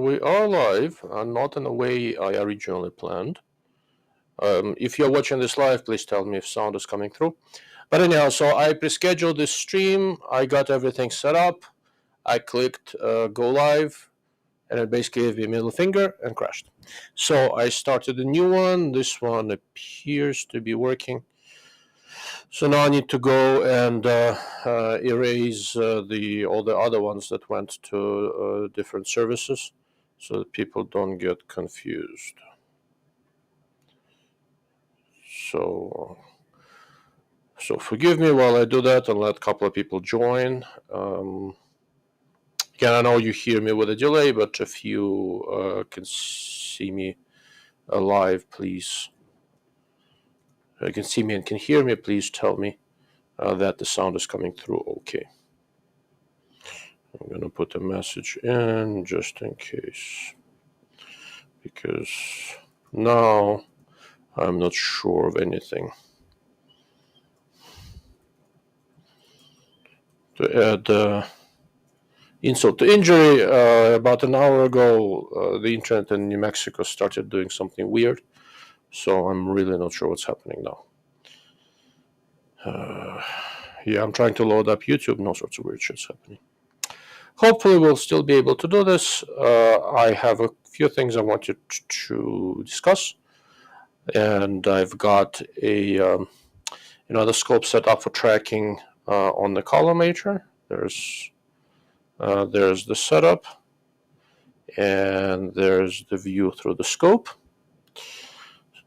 we are live, not in the way I originally planned. If you're watching this live, please tell me if sound is coming through. But anyhow, so I pre-scheduled this stream. I got everything set up. I clicked go live, and it basically gave me a middle finger and crashed. So I started a new one. This one appears to be working. So now I need to go and erase all the other ones that went to different services, so that people don't get confused. So forgive me while I do that and let a couple of people join. Again, I know you hear me with a delay, but if you can see me live, please. You can see me and can hear me, please tell me that the sound is coming through okay. I'm going to put a message in just in case, because now I'm not sure of anything. To add insult to injury, about an hour ago, the internet in New Mexico started doing something weird, so I'm really not sure what's happening now. Yeah, I'm trying to load up YouTube, and all sorts of weird shit's happening. Hopefully we'll still be able to do this. I have a few things I wanted to discuss, and I've got a the scope set up for tracking on the collimator. There's the setup, and there's the view through the scope.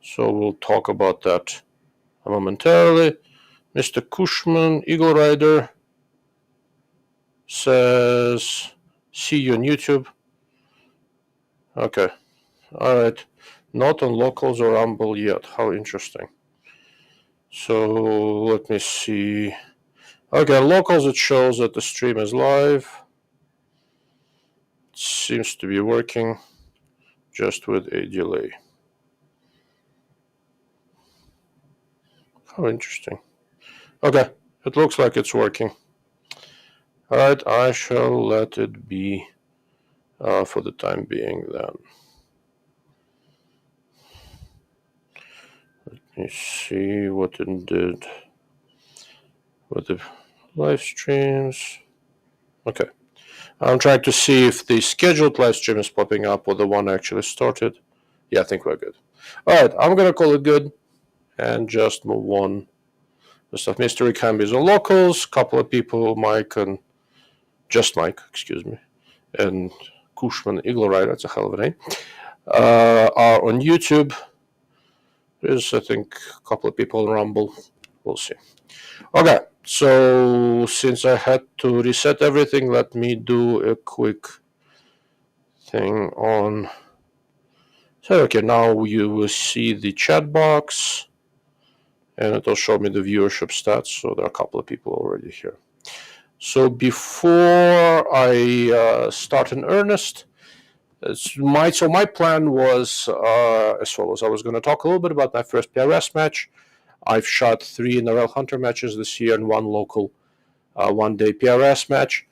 So we'll talk about that momentarily. Mr. Cushman, Eagle Rider, says, see you on YouTube. Okay. All right. Not on locals or Rumble yet. How interesting. So let me see. Okay, locals, it shows that the stream is live. It seems to be working, just with a delay. How interesting. Okay, it looks like it's working. All right, I shall let it be for the time being then. Let me see what it did with the live streams. Okay. I'm trying to see if the scheduled live stream is popping up or the one I actually started. Yeah, I think we're good. All right, I'm going to call it good and just move on. The stuff mystery Cambies on locals, couple of people, Mike, excuse me, and Cushman Eagle Rider, that's a hell of a name, are on YouTube. There's, I think, a couple of people on Rumble. We'll see. Okay, so since I had to reset everything, let me do a quick thing on. So, okay, now you will see the chat box, and it'll show me the viewership stats. So there are a couple of people already here. So before I start in earnest, my plan was as follows. I was going to talk a little bit about my first PRS match. I've shot 3 NRL Hunter matches this year and 1 local one-day PRS match.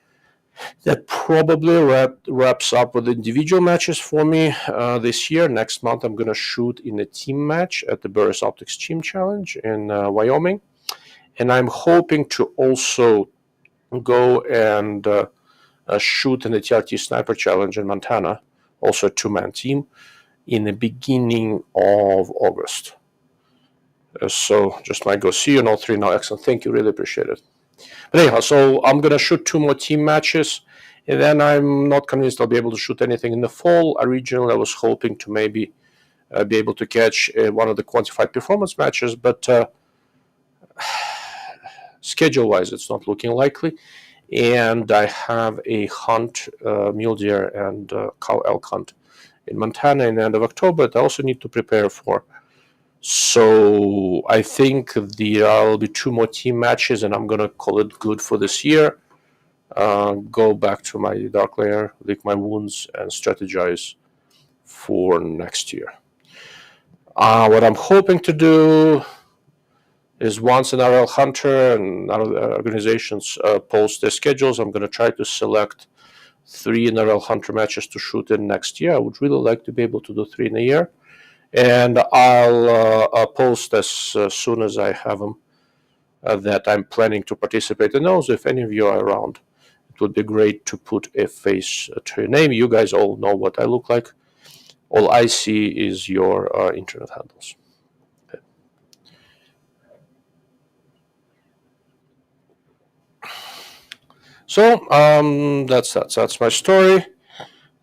That probably wraps up with individual matches for me this year. Next month, I'm going to shoot in a team match at the Burris Optics Team Challenge in Wyoming. And I'm hoping to also go and shoot in the TRT Sniper Challenge in Montana, also a 2-man team, in the beginning of August. So just might go see you in all 3 now. Excellent. Thank you. Really appreciate it. But anyhow, so I'm going to shoot 2 more team matches, and then I'm not convinced I'll be able to shoot anything in the fall. Originally, I was hoping to maybe be able to catch one of the quantified performance matches, but schedule-wise, it's not looking likely. And I have a hunt, mule deer and cow elk hunt in Montana in the end of October that I also need to prepare for. So I think there'll be 2 more team matches, and I'm going to call it good for this year. Go back to my dark layer, lick my wounds, and strategize for next year. What I'm hoping to do is once NRL Hunter and other organizations post their schedules, I'm going to try to select 3 NRL Hunter matches to shoot in next year. I would really like to be able to do 3 in a year. And I'll post as soon as I have them that I'm planning to participate in those. If any of you are around, it would be great to put a face to your name. You guys all know what I look like. All I see is your internet handles. Okay. So that's my story.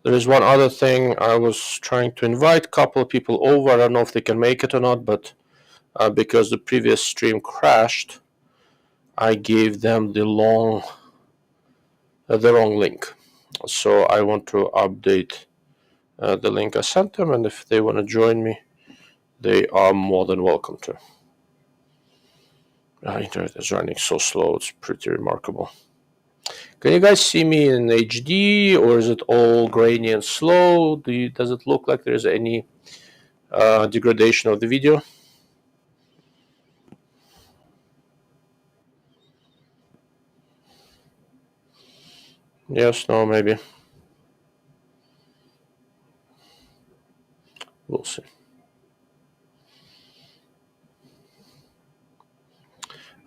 There is one other thing. I was trying to invite a couple of people over. I don't know if they can make it or not, but because the previous stream crashed, I gave them the wrong link. So I want to update the link I sent them, and if they want to join me, they are more than welcome to. Internet is running so slow, it's pretty remarkable. Can you guys see me in HD, or is it all grainy and slow? Does it look like there's any degradation of the video? Yes, no, maybe. We'll see.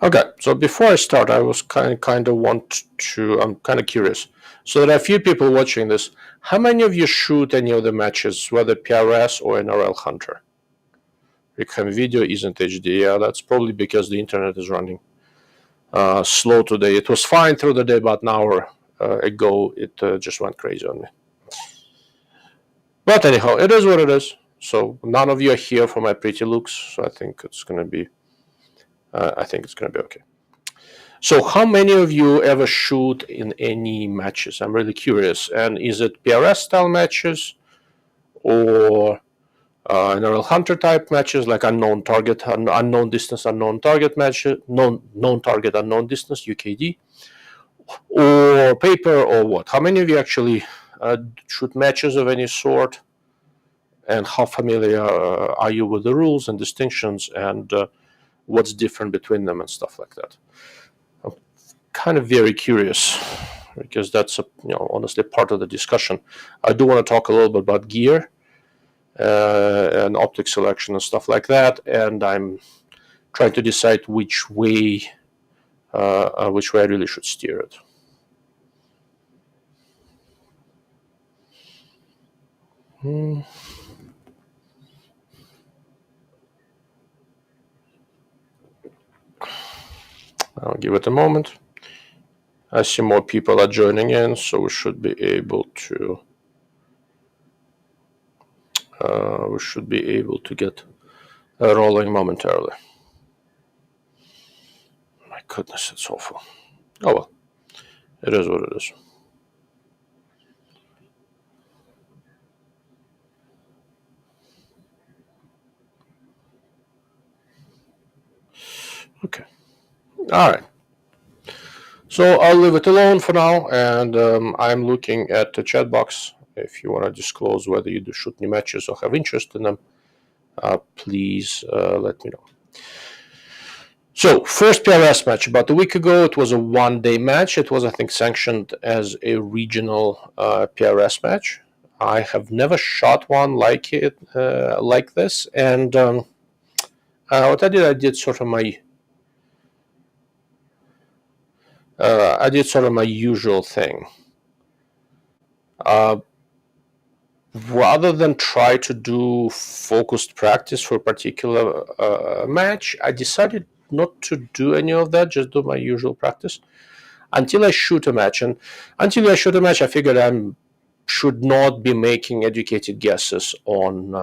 Okay, so before I start, I was I'm kind of curious. So there are a few people watching this. How many of you shoot any of the matches, whether PRS or NRL Hunter? Recam video isn't HD. Yeah, that's probably because the internet is running slow today. It was fine through the day, about an hour ago, it just went crazy on me. But anyhow, it is what it is. So none of you are here for my pretty looks, so I think it's gonna be okay. So how many of you ever shoot in any matches? I'm really curious. And is it PRS style matches or NRL Hunter type matches, like unknown target, unknown distance, unknown target matches, known target, unknown distance, UKD, or paper, or what? How many of you actually shoot matches of any sort? And how familiar are you with the rules and distinctions, and what's different between them and stuff like that? I'm kind of very curious, because that's honestly part of the discussion. I do want to talk a little bit about gear and optic selection and stuff like that, and I'm trying to decide which way I really should steer it. I'll give it a moment. I see more people are joining in, so we should be able to get rolling momentarily. My goodness, it's awful. Oh well, it is what it is. Okay. All right. So I'll leave it alone for now, and I'm looking at the chat box. If you want to disclose whether you do shoot any matches or have interest in them, please let me know. So first PRS match about a week ago. It was a one-day match. It was, I think, sanctioned as a regional PRS match. I have never shot one like it, like this, and what I did sort of my usual thing. Rather than try to do focused practice for a particular match, I decided not to do any of that, just do my usual practice until I shoot a match. And until I shoot a match, I figured I should not be making educated guesses on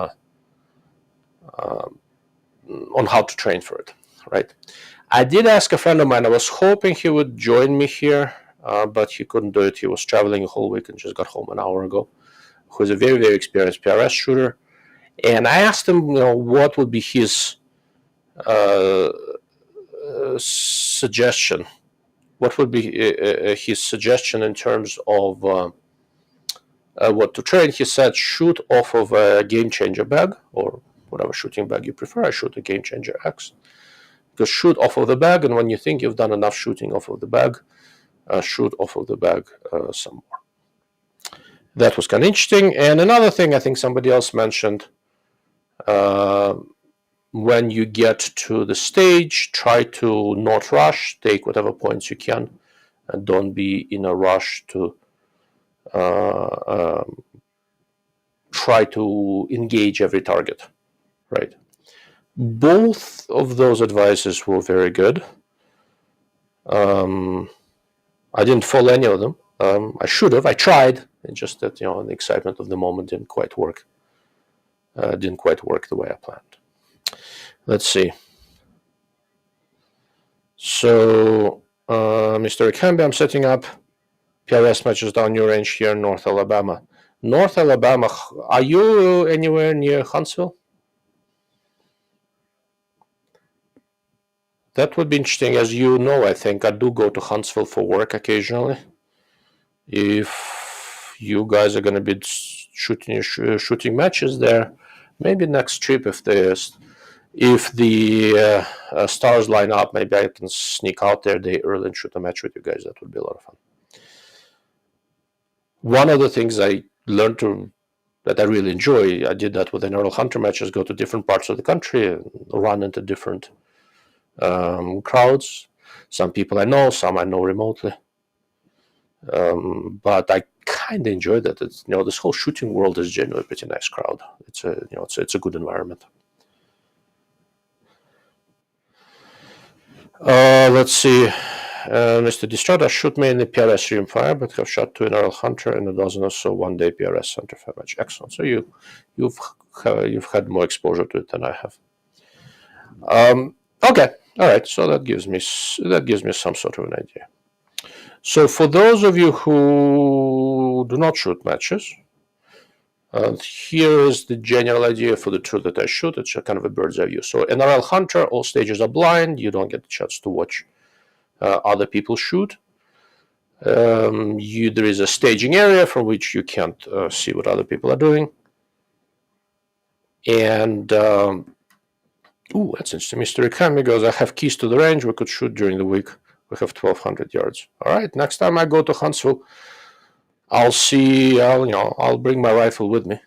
how to train for it, right? I did ask a friend of mine. I was hoping he would join me here, but he couldn't do it. He was traveling a whole week and just got home an hour ago. Who's a very, very experienced PRS shooter, and I asked him, what would be his suggestion? What would be his suggestion in terms of what to train? He said, shoot off of a Game Changer bag, or whatever shooting bag you prefer. I shoot a Game Changer X. Just shoot off of the bag, and when you think you've done enough shooting off of the bag, shoot off of the bag some more. That was kind of interesting. And another thing I think somebody else mentioned, when you get to the stage, try to not rush, take whatever points you can, and don't be in a rush to try to engage every target, right? Both of those advices were very good. I didn't follow any of them. I should have. I tried. It's just that, you know, the excitement of the moment didn't quite work. Didn't quite work the way I planned. Let's see. So, Mr. Camby, I'm setting up PRS matches down your range here in North Alabama. North Alabama, are you anywhere near Huntsville? That would be interesting. As you know, I think I do go to Huntsville for work occasionally. If you guys are going to be shooting matches there, maybe next trip, if the stars line up, maybe I can sneak out there day early and shoot a match with you guys. That would be a lot of fun. One of the things I learned that I really enjoy, I did that with NRL Hunter matches, go to different parts of the country and run into different crowds. Some people I know, some I know remotely. But I kind of enjoy that. It's, you know, this whole shooting world is generally a pretty nice crowd. It's a, you know, it's a good environment. Let's see. Mr. Distrada, shoot mainly PRS rimfire, but have shot 2 NRL Hunter and a dozen or so one-day PRS center fire match. Excellent. So you've had more exposure to it than I have. Okay. All right. So that gives me some sort of an idea. So for those of you who do not shoot matches, here is the general idea for the two that I shoot. It's a kind of a bird's eye view. So NRL Hunter, all stages are blind. You don't get the chance to watch other people shoot. There is a staging area from which you can't see what other people are doing. And that's interesting. Mr. Ikami goes, I have keys to the range. We could shoot during the week. We have 1,200 yards. All right. Next time I go to Huntsville, I'll bring my rifle with me,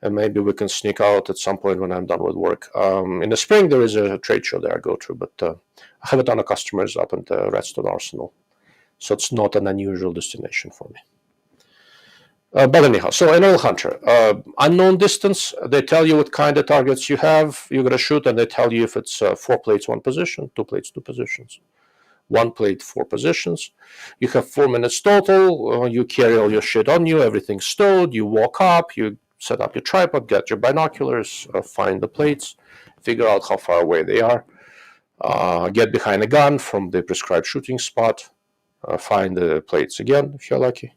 and maybe we can sneak out at some point when I'm done with work. In the spring, there is a trade show that I go to, but I have a ton of customers up in the Redstone Arsenal, so it's not an unusual destination for me. But anyhow, so NRL Hunter, unknown distance, they tell you what kind of targets you have, you're going to shoot, and they tell you if it's 4 plates, 1 position, 2 plates, 2 positions. 1 plate, 4 positions. You have 4 minutes total. You carry all your shit on you. Everything's stowed. You walk up. You set up your tripod. Get your binoculars. Find the plates. Figure out how far away they are. Get behind a gun from the prescribed shooting spot. Find the plates again if you're lucky,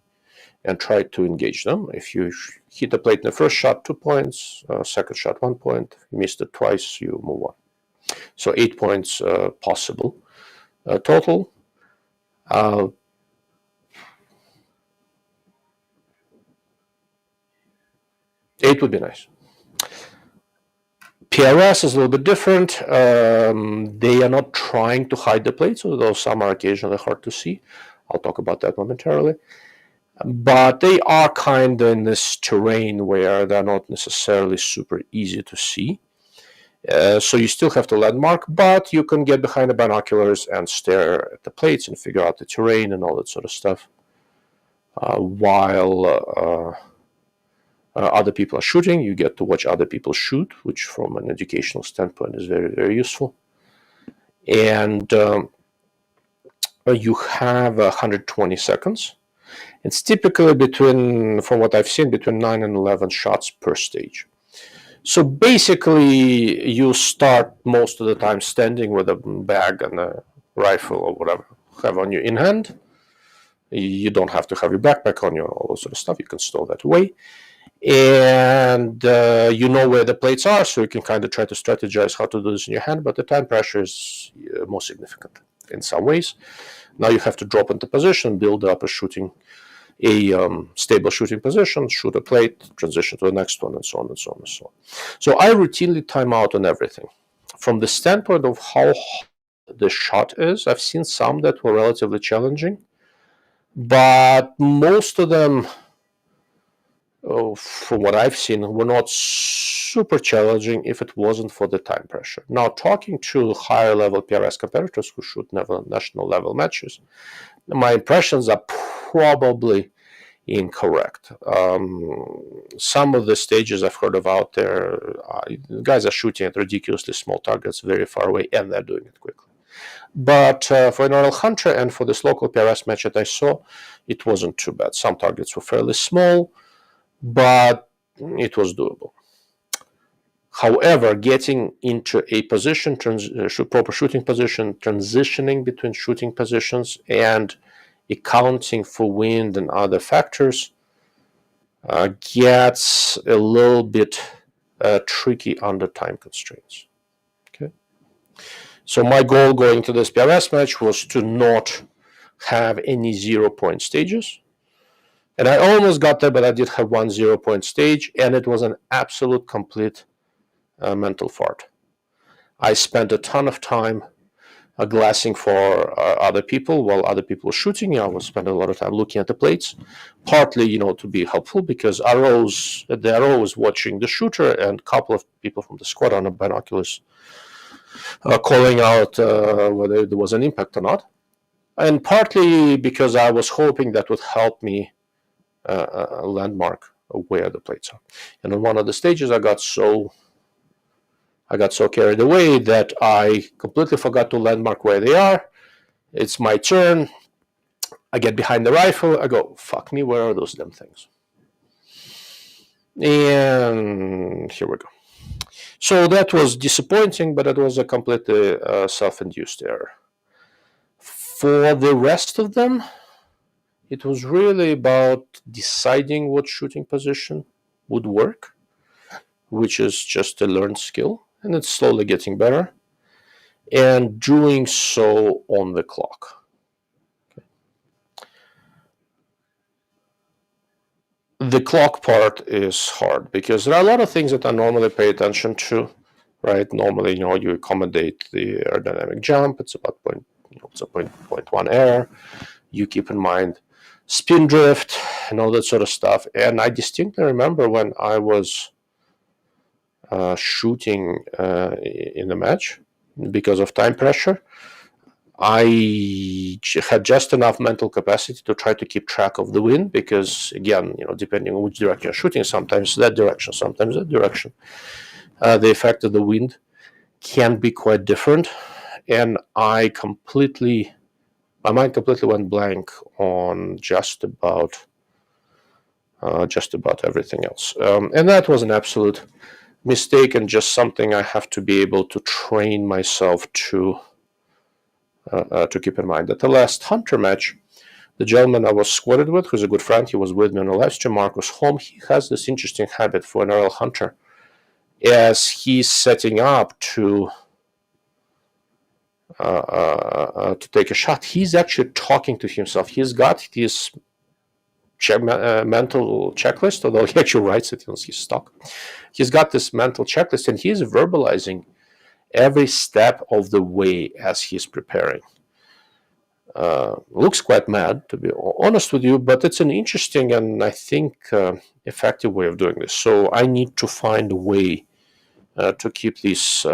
and try to engage them. If you hit the plate in the first shot, 2 points. Second shot, 1 point. If you missed it twice, you move on. So 8 points possible. Total. 8 would be nice. PRS is a little bit different. They are not trying to hide the plates, although some are occasionally hard to see. I'll talk about that momentarily. But they are kind of in this terrain where they're not necessarily super easy to see. So you still have to landmark, but you can get behind the binoculars and stare at the plates and figure out the terrain and all that sort of stuff while other people are shooting. You get to watch other people shoot, which from an educational standpoint is very, very useful. And you have 120 seconds. It's typically from what I've seen, between 9 and 11 shots per stage. So basically, you start most of the time standing with a bag and a rifle or whatever you have on you in hand. You don't have to have your backpack on you, all that sort of stuff. You can stow that away. And you know where the plates are, so you can kind of try to strategize how to do this in your hand, but the time pressure is more significant in some ways. Now you have to drop into position, build up a stable shooting position, shoot a plate, transition to the next one, and so on and so on and so on. So I routinely time out on everything. From the standpoint of how the shot is, I've seen some that were relatively challenging, but most of them from what I've seen, were not super challenging if it wasn't for the time pressure. Now, talking to higher level PRS competitors who shoot national level matches, my impressions are probably incorrect. Some of the stages I've heard of out there, guys are shooting at ridiculously small targets very far away, and they're doing it quickly. But for NRL Hunter and for this local PRS match that I saw, it wasn't too bad. Some targets were fairly small, but it was doable. However, getting into a position, proper shooting position, transitioning between shooting positions, and accounting for wind and other factors gets a little bit tricky under time constraints. Okay. So my goal going to this PRS match was to not have any 0-point stages. And I almost got there, but I did have one 0-point stage, and it was an absolute complete mental fart. I spent a ton of time glassing for other people while other people were shooting. I was spending a lot of time looking at the plates, partly, to be helpful because the RO was watching the shooter, and a couple of people from the squad on the binoculars calling out whether there was an impact or not, and partly because I was hoping that would help me landmark where the plates are. And on one of the stages, I got so carried away that I completely forgot to landmark where they are. It's my turn. I get behind the rifle. I go, fuck me, where are those damn things? And here we go. So that was disappointing, but it was a completely self-induced error. For the rest of them, it was really about deciding what shooting position would work, which is just a learned skill, and it's slowly getting better, and doing so on the clock. Okay. The clock part is hard because there are a lot of things that I normally pay attention to, right? Normally, you accommodate the aerodynamic jump. It's about 0.1 error. You keep in mind spin drift and all that sort of stuff. And I distinctly remember when I was shooting in the match, because of time pressure, I had just enough mental capacity to try to keep track of the wind because, again, depending on which direction you're shooting, sometimes that direction, sometimes that direction, the effect of the wind can be quite different. And my mind completely went blank on just about everything else. And that was an absolute mistake and just something I have to be able to train myself to keep in mind. At the last Hunter match, the gentleman I was squatted with, who's a good friend, he was with me on the live stream, Mark was home. He has this interesting habit for NRL Hunter. As he's setting up to take a shot, he's actually talking to himself. He's got this mental checklist, although he actually writes it on his stock. He's got this mental checklist, and he's verbalizing every step of the way as he's preparing. Looks quite mad, to be honest with you, but it's an interesting and I think effective way of doing this. So I need to find a way to keep this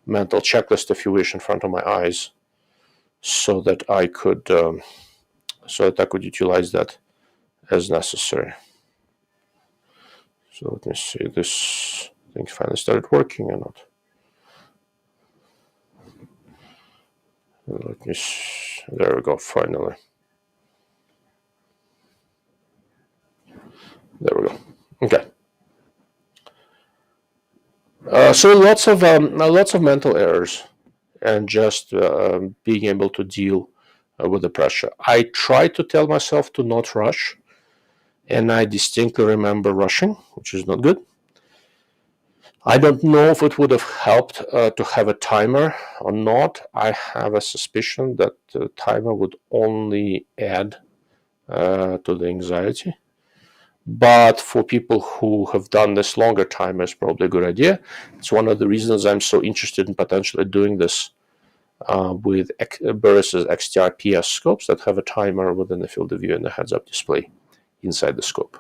mental checklist, if you wish, in front of my eyes, so that I could utilize that as necessary. So let me see, this thing finally started working or not. There we go, finally. There we go. Okay. So lots of mental errors, and just being able to deal with the pressure. I try to tell myself to not rush, and I distinctly remember rushing, which is not good. I don't know if it would have helped to have a timer or not. I have a suspicion that the timer would only add to the anxiety. But for people who have done this longer, timer is probably a good idea. It's one of the reasons I'm so interested in potentially doing this with Burris's XTR PS scopes that have a timer within the field of view and a heads-up display inside the scope.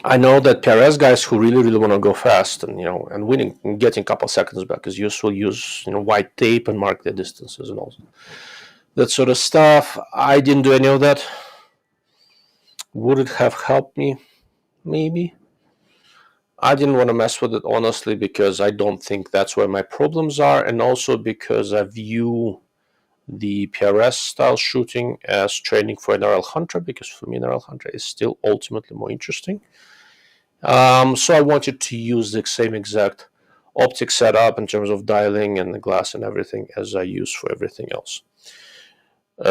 I know that PRS guys who really want to go fast and and winning and getting a couple seconds back is useful. Use white tape and mark their distances and all that sort of stuff. I didn't do any of that. Would it have helped me? Maybe. I didn't want to mess with it honestly because I don't think that's where my problems are, and also because I view the PRS style shooting as training for NRL Hunter, because for me NRL Hunter is still ultimately more interesting. So I wanted to use the same exact optic setup in terms of dialing and the glass and everything as I use for everything else.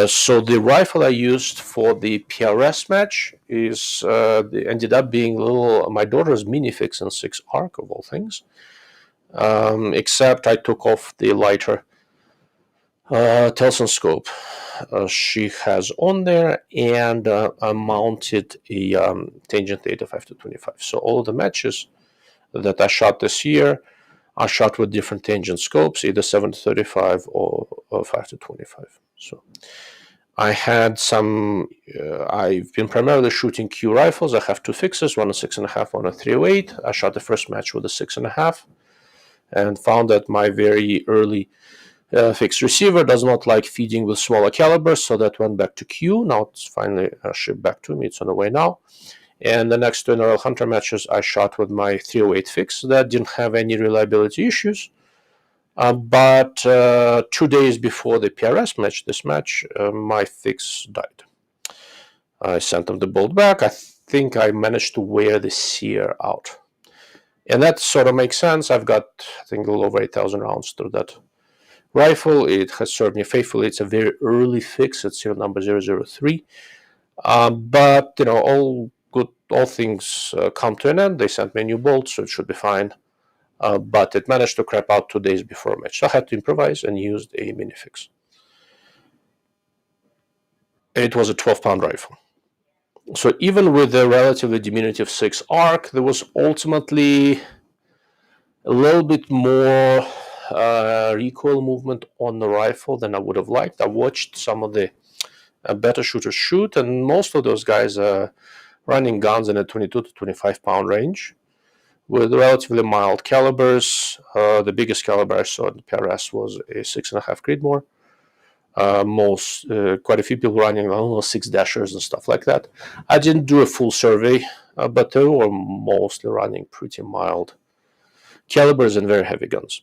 So the rifle I used for the PRS match is ended up being my daughter's minifix in 6 arc of all things, except I took off the lighter Telson scope she has on there, and I mounted a Tangent 85-25. So all of the matches that I shot this year, I shot with different tangent scopes, either 7-35 or 5-25. So I had some. I've been primarily shooting Q rifles. I have 2 fixes, one a 6.5, one a 308. I shot the first match with a 6.5, and found that my very early fixed receiver does not like feeding with smaller calibers, so that went back to Q. Now it's finally shipped back to me. It's on the way now. And the next 2 NRL Hunter matches I shot with my 308 fix that didn't have any reliability issues. But 2 days before the PRS match, my fix died. I sent them the bolt back. I think I managed to wear the sear out. And that sort of makes sense. I've got, I think, a little over 8,000 rounds through that rifle. It has served me faithfully. It's a very early fix. It's serial number 003. But, all things come to an end. They sent me a new bolt, so it should be fine. But it managed to crap out 2 days before a match. So I had to improvise and used a minifix. It was a 12-pound rifle. So even with the relatively diminutive 6 arc, there was ultimately a little bit more recoil movement on the rifle than I would have liked. I watched some of the better shooters shoot, and most of those guys are running guns in a 22 to 25 pound range with relatively mild calibers. The biggest caliber I saw in the PRS was a 6.5 Creedmoor. Quite a few people running almost 6 dashers and stuff like that. I didn't do a full survey, but they were mostly running pretty mild calibers and very heavy guns.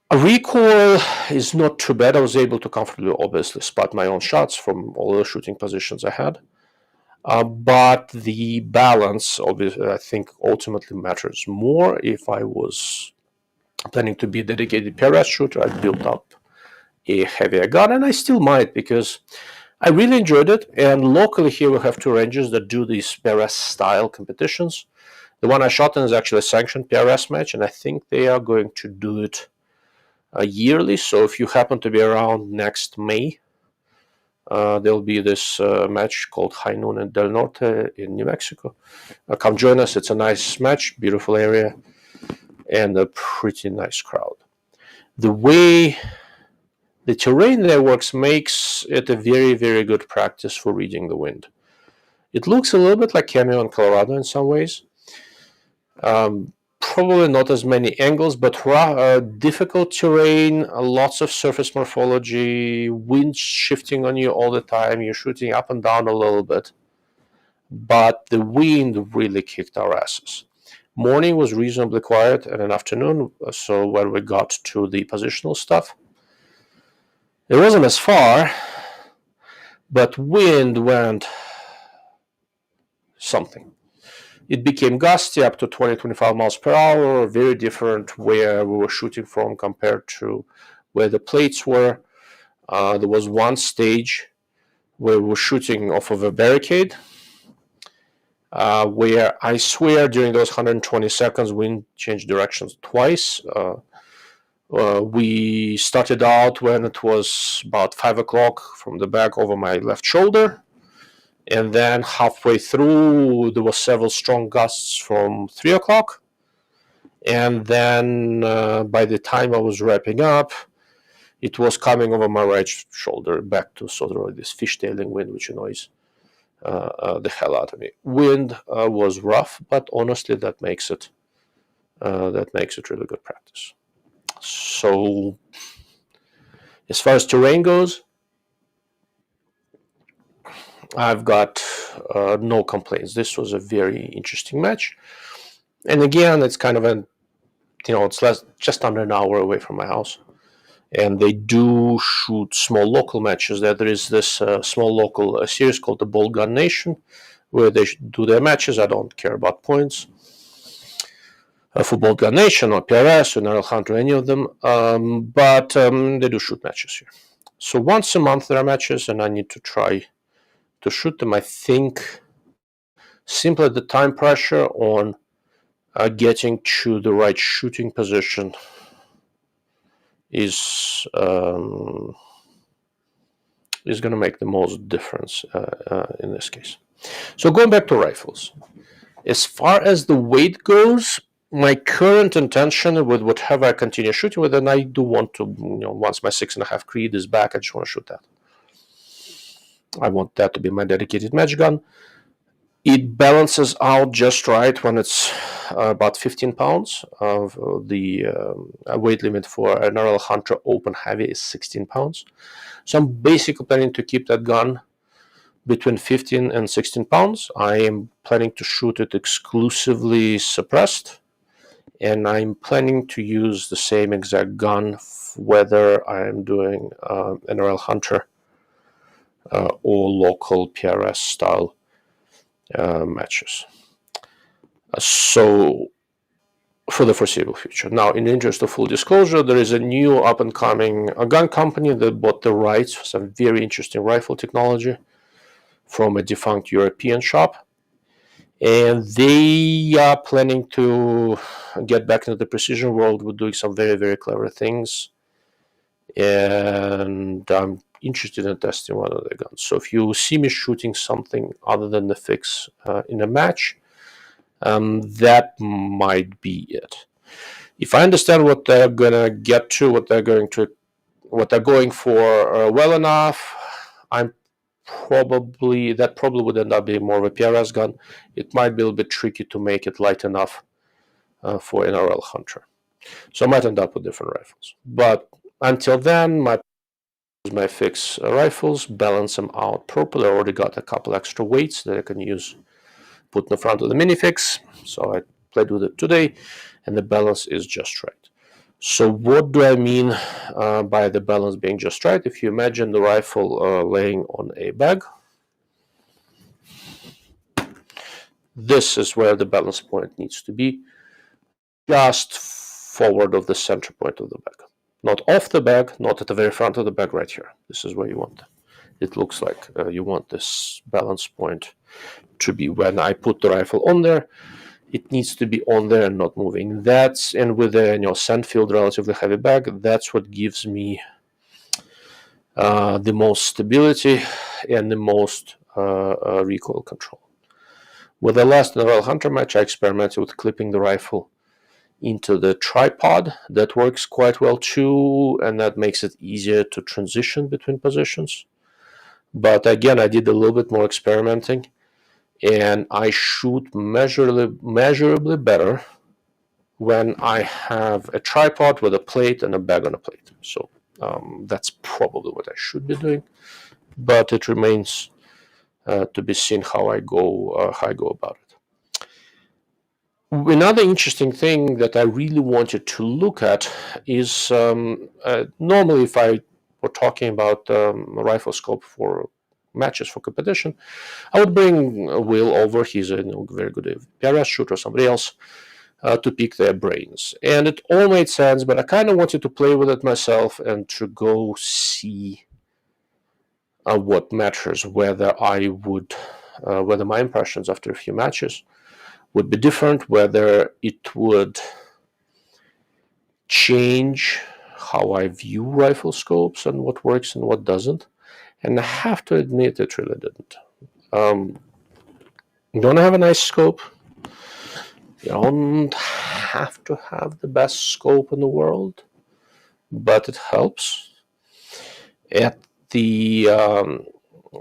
A recoil is not too bad. I was able to comfortably, obviously, spot my own shots from all the shooting positions I had. But the balance, obviously, I think ultimately matters more. If I was planning to be a dedicated PRS shooter, I'd build up a heavier gun, and I still might, because I really enjoyed it. And locally here we have 2 ranges that do these PRS style competitions. The one I shot in is actually a sanctioned PRS match, and I think they are going to do it yearly. So if you happen to be around next May, there'll be this match called High Noon in Del Norte in New Mexico. Come join us. It's a nice match, beautiful area, and a pretty nice crowd. The way the terrain there works makes it a very, very good practice for reading the wind. It looks a little bit like Cameo in Colorado in some ways. Probably not as many angles, but difficult terrain, lots of surface morphology, wind shifting on you all the time. You're shooting up and down a little bit. But the wind really kicked our asses. Morning was reasonably quiet, and an afternoon, so when we got to the positional stuff, it wasn't as far, but wind went something. It became gusty up to 20-25 miles per hour, very different where we were shooting from compared to where the plates were. There was one stage where we were shooting off of a barricade, where I swear during those 120 seconds, wind changed directions twice. We started out when it was about 5 o'clock from the back over my left shoulder. And then halfway through, there were several strong gusts from 3 o'clock. And then by the time I was wrapping up, it was coming over my right shoulder back to sort of this fishtailing wind, which annoys the hell out of me. Wind was rough, but honestly, that makes it really good practice. So, as far as terrain goes, I've got no complaints. This was a very interesting match, and again, it's kind of it's just under an hour away from my house, and they do shoot small local matches. There is this small local series called the Ball Gun Nation, where they do their matches. I don't care about points. For Gun Nation or PRS or NRL Hunter, any of them, but they do shoot matches here. So once a month there are matches, and I need to try to shoot them. I think simply the time pressure on getting to the right shooting position is going to make the most difference in this case. So going back to rifles, as far as the weight goes, my current intention with whatever I continue shooting with, and I do want to, once my 6.5 Creed is back, I just want to shoot that. I want that to be my dedicated match gun. It balances out just right when it's about 15 pounds. Of the weight limit for NRL Hunter Open Heavy is 16 pounds. So I'm basically planning to keep that gun between 15 and 16 pounds. I am planning to shoot it exclusively suppressed, and I'm planning to use the same exact gun whether I'm doing NRL Hunter or local PRS style matches. So for the foreseeable future. Now, in the interest of full disclosure, there is a new up-and-coming gun company that bought the rights for some very interesting rifle technology from a defunct European shop. And they are planning to get back into the precision world with doing some very, very clever things. And I'm interested in testing one of their guns. So if you see me shooting something other than the fix in a match, that might be it. If I understand what they're gonna get to, what they're going for well enough, that probably would end up being more of a PRS gun. It might be a little bit tricky to make it light enough for NRL Hunter. So I might end up with different rifles. But until then, my fix rifles, balance them out properly. I already got a couple extra weights that I can use, put in the front of the minifix. So I played with it today, and the balance is just right. So what do I mean by the balance being just right? If you imagine the rifle laying on a bag, this is where the balance point needs to be, just forward of the center point of the bag. Not off the bag, not at the very front of the bag, right here. This is where you want it. It looks like you want this balance point to be. When I put the rifle on there, it needs to be on there and not moving. And with the sand-filled relatively heavy bag, that's what gives me the most stability and the most recoil control. With the last NRL Hunter match, I experimented with clipping the rifle into the tripod. That works quite well too, and that makes it easier to transition between positions. But again, I did a little bit more experimenting, and I shoot measurably better when I have a tripod with a plate and a bag on a plate. So that's probably what I should be doing, but it remains to be seen how I go about it. Another interesting thing that I really wanted to look at is normally if I were talking about a rifle scope for matches for competition, I would bring Will over. He's a very good PRS shooter, somebody else, to pick their brains. And it all made sense, but I kind of wanted to play with it myself and to go see what matters, whether my impressions after a few matches would be different, whether it would change how I view rifle scopes and what works and what doesn't. And I have to admit it really didn't. You don't have a nice scope. You don't have to have the best scope in the world, but it helps. At the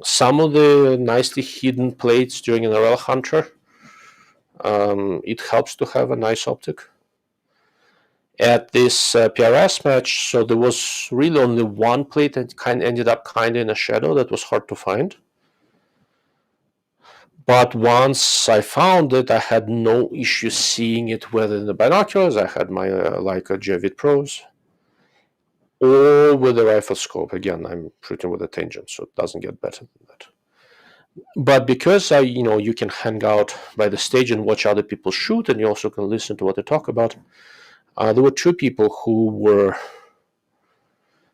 Some of the nicely hidden plates during NRL Hunter, it helps to have a nice optic. At this PRS match, so there was really only one plate that ended up kind of in a shadow that was hard to find. But once I found it, I had no issue seeing it, whether in the binoculars, I had my Leica Jevit Pros, or with the rifle scope. Again, I'm shooting with a tangent, so it doesn't get better than that. But because you can hang out by the stage and watch other people shoot, and you also can listen to what they talk about, there were two people who were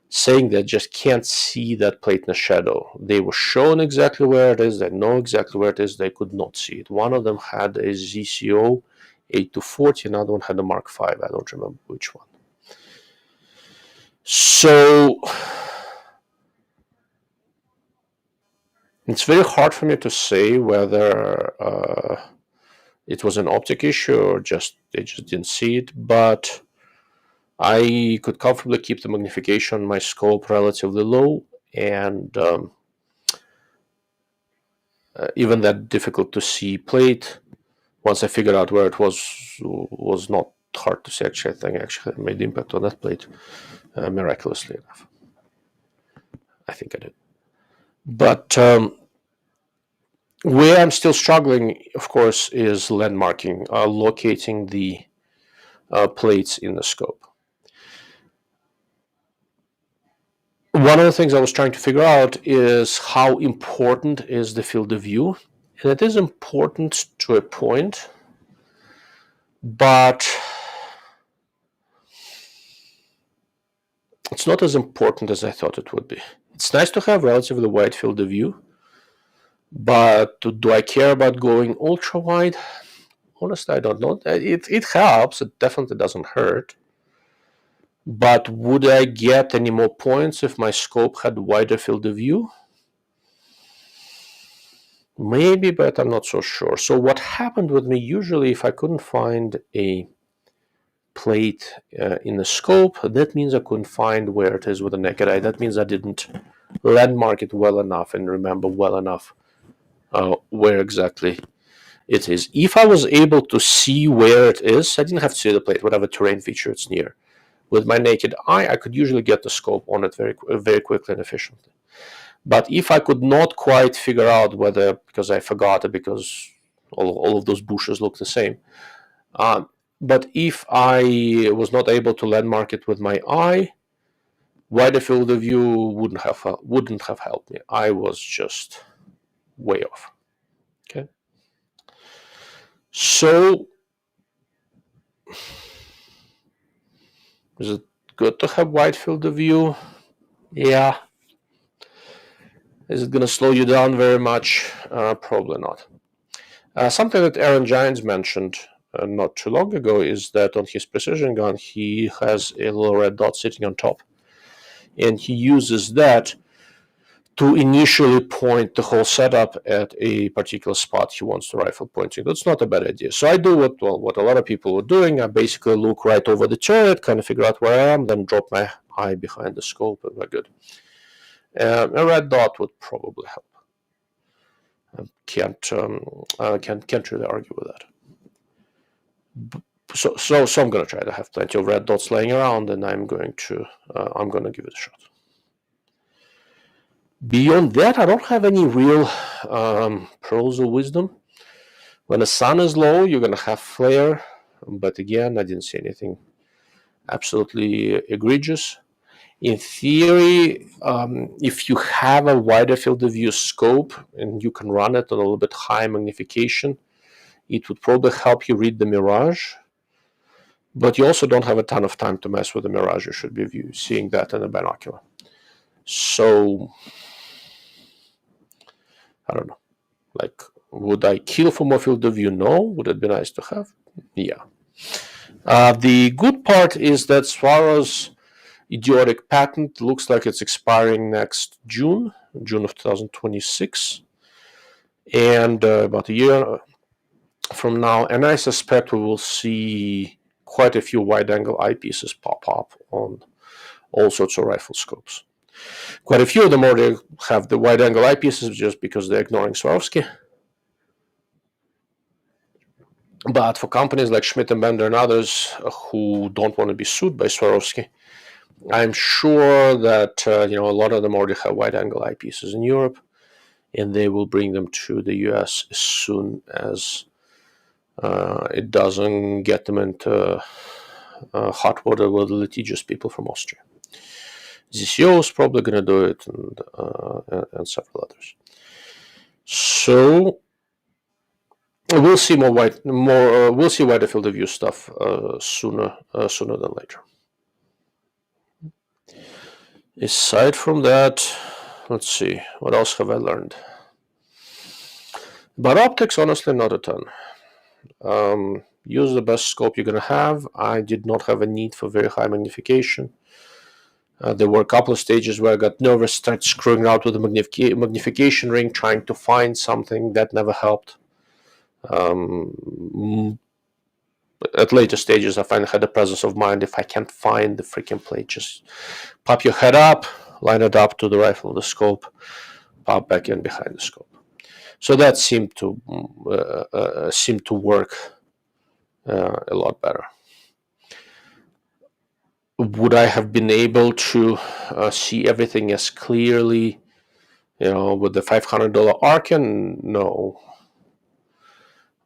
saying they just can't see that plate in the shadow. They were shown exactly where it is, they know exactly where it is, they could not see it. One of them had a ZCO 8240, another one had a Mark V, I don't remember which one. So it's very hard for me to say whether it was an optic issue or they just didn't see it, but I could comfortably keep the magnification on my scope relatively low, and even that difficult to see plate, once I figured out where it was not hard to see. Actually, I think I made impact on that plate miraculously enough. I think I did. But where I'm still struggling, of course, is landmarking, locating the plates in the scope. One of the things I was trying to figure out is how important is the field of view. And it is important to a point, but it's not as important as I thought it would be. It's nice to have relatively wide field of view, but do I care about going ultra wide? Honestly, I don't know. It helps. It definitely doesn't hurt. But would I get any more points if my scope had wider field of view? Maybe, but I'm not so sure. So what happened with me, usually if I couldn't find a plate in the scope, that means I couldn't find where it is with the naked eye. That means I didn't landmark it well enough and remember well enough where exactly it is. If I was able to see where it is, I didn't have to see the plate, whatever terrain feature it's near. With my naked eye, I could usually get the scope on it very quickly and efficiently. But if I could not quite figure out whether, because I forgot it, because all of those bushes look the same, but if I was not able to landmark it with my eye, wider field of view wouldn't have helped me. I was just way off. Okay. So is it good to have wide field of view? Yeah. Is it going to slow you down very much? Probably not. Something that Aaron Gines mentioned not too long ago is that on his precision gun, he has a little red dot sitting on top, and he uses that to initially point the whole setup at a particular spot he wants the rifle pointing. That's not a bad idea. So I do what a lot of people were doing. I basically look right over the turret, kind of figure out where I am, then drop my eye behind the scope, and we're good. A red dot would probably help. Can't really argue with that. So I'm gonna try to have plenty of red dots laying around, and I'm gonna give it a shot. Beyond that, I don't have any real pearls of wisdom. When the sun is low, you're gonna have flare, but again, I didn't see anything absolutely egregious. In theory, if you have a wider field of view scope and you can run it on a little bit high magnification, it would probably help you read the mirage. But you also don't have a ton of time to mess with the mirage. You should be seeing that in a binocular. So, I don't know. Like, would I kill for more field of view? No. Would it be nice to have? Yeah. The good part is that as far as idiotic patent, looks like it's expiring next June of 2026, and about a year from now, and I suspect we will see quite a few wide-angle eyepieces pop up on all sorts of rifle scopes. Quite a few of them already have the wide angle eyepieces just because they're ignoring Swarovski. But for companies like Schmidt and Bender and others who don't want to be sued by Swarovski, I'm sure that a lot of them already have wide angle eyepieces in Europe, and they will bring them to the US as soon as it doesn't get them into hot water with litigious people from Austria. ZCO is probably going to do it, and several others. So we'll see we'll see wider field of view stuff sooner than later. Aside from that, let's see, what else have I learned? But optics, honestly, not a ton. Use the best scope you're going to have. I did not have a need for very high magnification. There were a couple of stages where I got nervous, started screwing out with the magnification ring, trying to find something. That never helped. At later stages, I finally had the presence of mind. If I can't find the freaking plate, just pop your head up, line it up to the rifle of the scope, pop back in behind the scope. So that seemed to work a lot better. Would I have been able to see everything as clearly, with the $500 Arcan? No.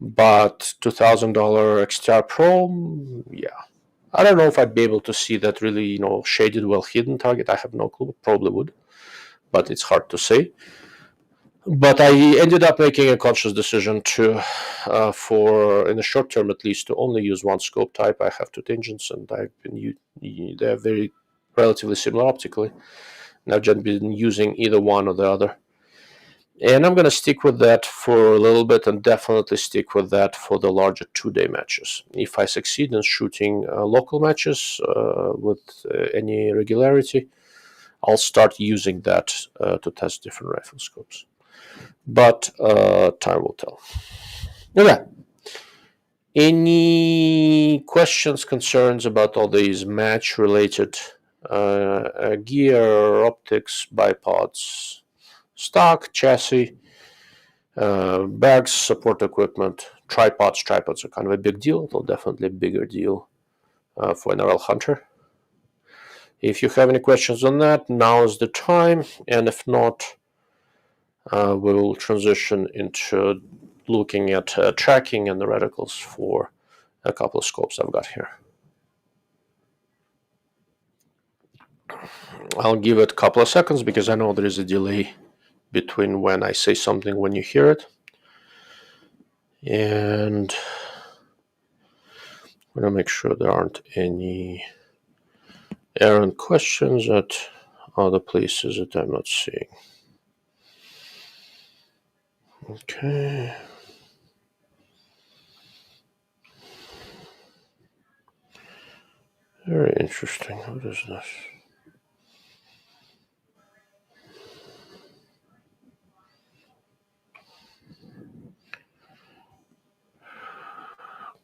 But $2,000 XTR Pro, yeah. I don't know if I'd be able to see that really, shaded, well-hidden target. I have no clue. Probably would, but it's hard to say. But I ended up making a conscious decision to, in the short term at least, to only use one scope type. I have two tangents, and they're very relatively similar optically. And I've just been using either one or the other. And I'm going to stick with that for a little bit, and definitely stick with that for the larger 2-day matches. If I succeed in shooting local matches with any regularity, I'll start using that to test different rifle scopes. But time will tell. Okay. Any questions, concerns about all these match-related gear, optics, bipods, stock, chassis, bags, support equipment, tripods? Tripods are kind of a big deal. They're definitely a bigger deal for NRL Hunter. If you have any questions on that, now is the time. And if not, we will transition into looking at tracking and the reticles for a couple of scopes I've got here. I'll give it a couple of seconds because I know there is a delay between when I say something when you hear it. And I'm going to make sure there aren't any errant questions at other places that I'm not seeing. Okay. Very interesting. What is this?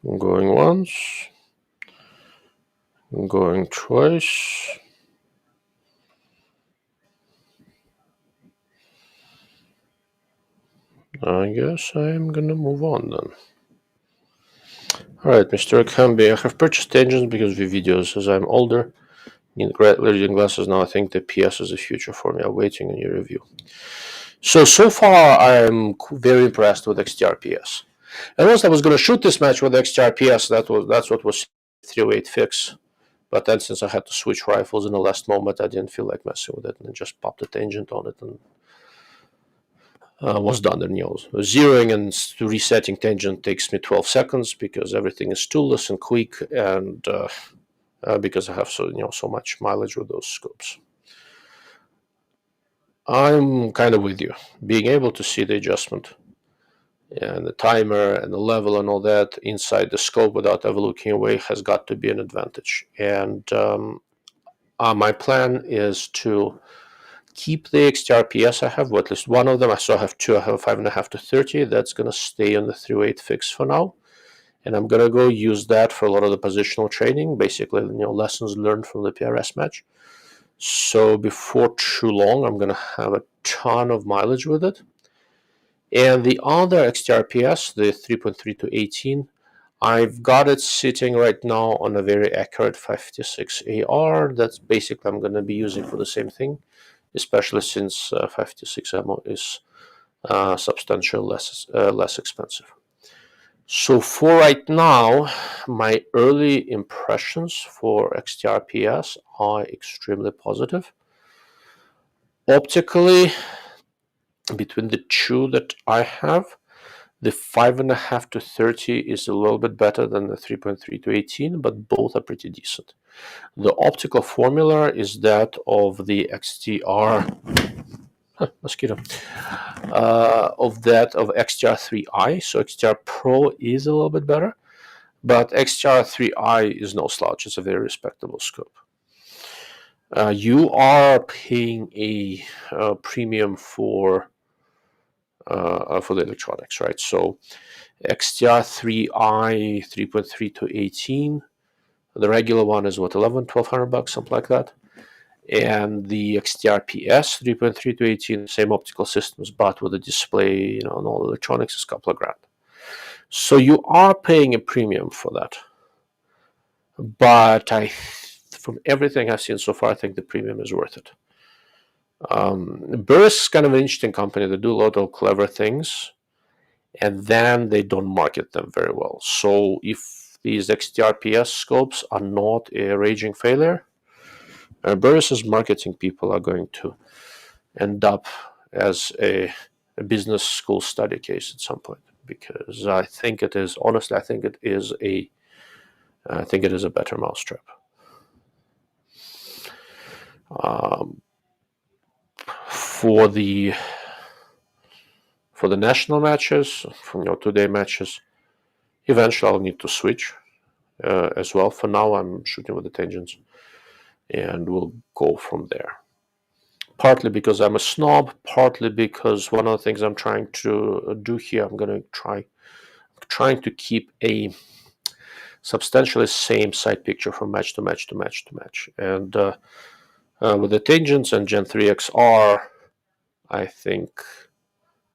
I'm going once. I'm going twice. I guess I'm gonna move on then. Alright, Mr. Akambi, I have purchased engines because of videos. As I'm older, need reading glasses now. I think the PS is the future for me. I'm waiting on your review. So far, I'm very impressed with XTR PS. And once I was going to shoot this match with XTR PS, that's what was 308 fix. But then since I had to switch rifles in the last moment, I didn't feel like messing with it and just popped a tangent on it and was done. And zeroing and resetting tangent takes me 12 seconds because everything is toolless and quick, and because I have so much mileage with those scopes. I'm kind of with you. Being able to see the adjustment and the timer and the level and all that inside the scope without ever looking away has got to be an advantage. And my plan is to keep the XTR PS I have, or at least one of them. I still have two. I have a 5.5 to 30. That's going to stay on the 308 fix for now. And I'm going to go use that for a lot of the positional training, basically, lessons learned from the PRS match. So before too long, I'm going to have a ton of mileage with it. And the other XTRPS, the 3.3 to 18, I've got it sitting right now on a very accurate 56 AR. That's basically I'm going to be using for the same thing, especially since 56 ammo is substantially less expensive. So for right now, my early impressions for XTRPS are extremely positive. Optically, between the two that I have, the 5.5 to 30 is a little bit better than the 3.3 to 18, but both are pretty decent. The optical formula is that of the XTR mosquito of XTR3i. So XTR Pro is a little bit better, but XTR3i is no slouch. It's a very respectable scope. You are paying a premium for the electronics, right? So XTR3i 3.3 to 18. The regular one is what, $1,200, something like that. And the XTR-PS 3.3 to 18, same optical systems, but with a display, and all electronics is a couple of grand. So you are paying a premium for that. But from everything I've seen so far, I think the premium is worth it. Burris is kind of an interesting company. They do a lot of clever things, and then they don't market them very well. So if these XTR-PS scopes are not a raging failure, Burris's marketing people are going to end up as a business school study case at some point, because I think it is, honestly, I think it is a better mousetrap. For the national matches, for today matches, eventually I'll need to switch as well. For now, I'm shooting with the tangents, and we'll go from there. Partly because I'm a snob, partly because one of the things I'm trying to do here, I'm going to trying to keep a substantially same sight picture from match to match to match to match. And with the tangents and Gen 3 XR, I think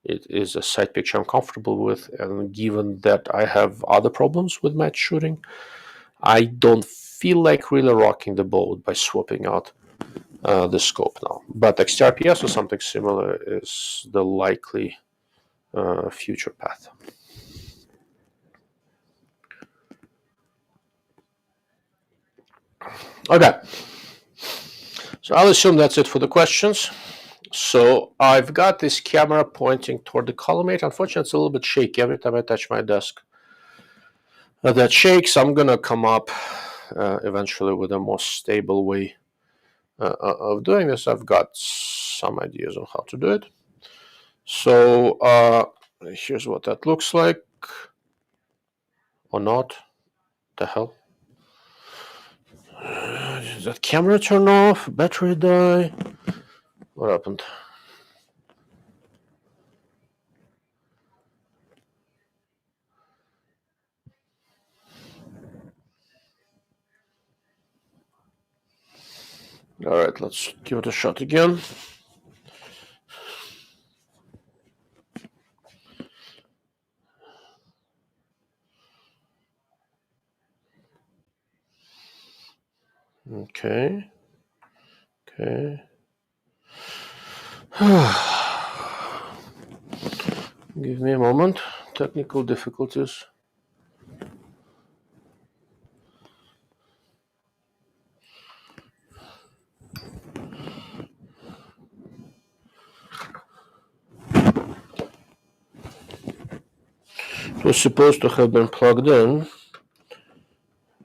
it is a sight picture I'm comfortable with. And given that I have other problems with match shooting, I don't feel like really rocking the boat by swapping out the scope now. But XTRPS or something similar is the likely future path. Okay, so I'll assume that's it for the questions. So I've got this camera pointing toward the collimator. Unfortunately, it's a little bit shaky every time I touch my desk. That shakes. I'm going to come up eventually with a more stable way of doing this. I've got some ideas on how to do it. So here's what that looks like. Or not. The hell? Did that camera turn off? Battery die? What happened? All right, let's give it a shot again. Okay. Give me a moment. Technical difficulties. It was supposed to have been plugged in,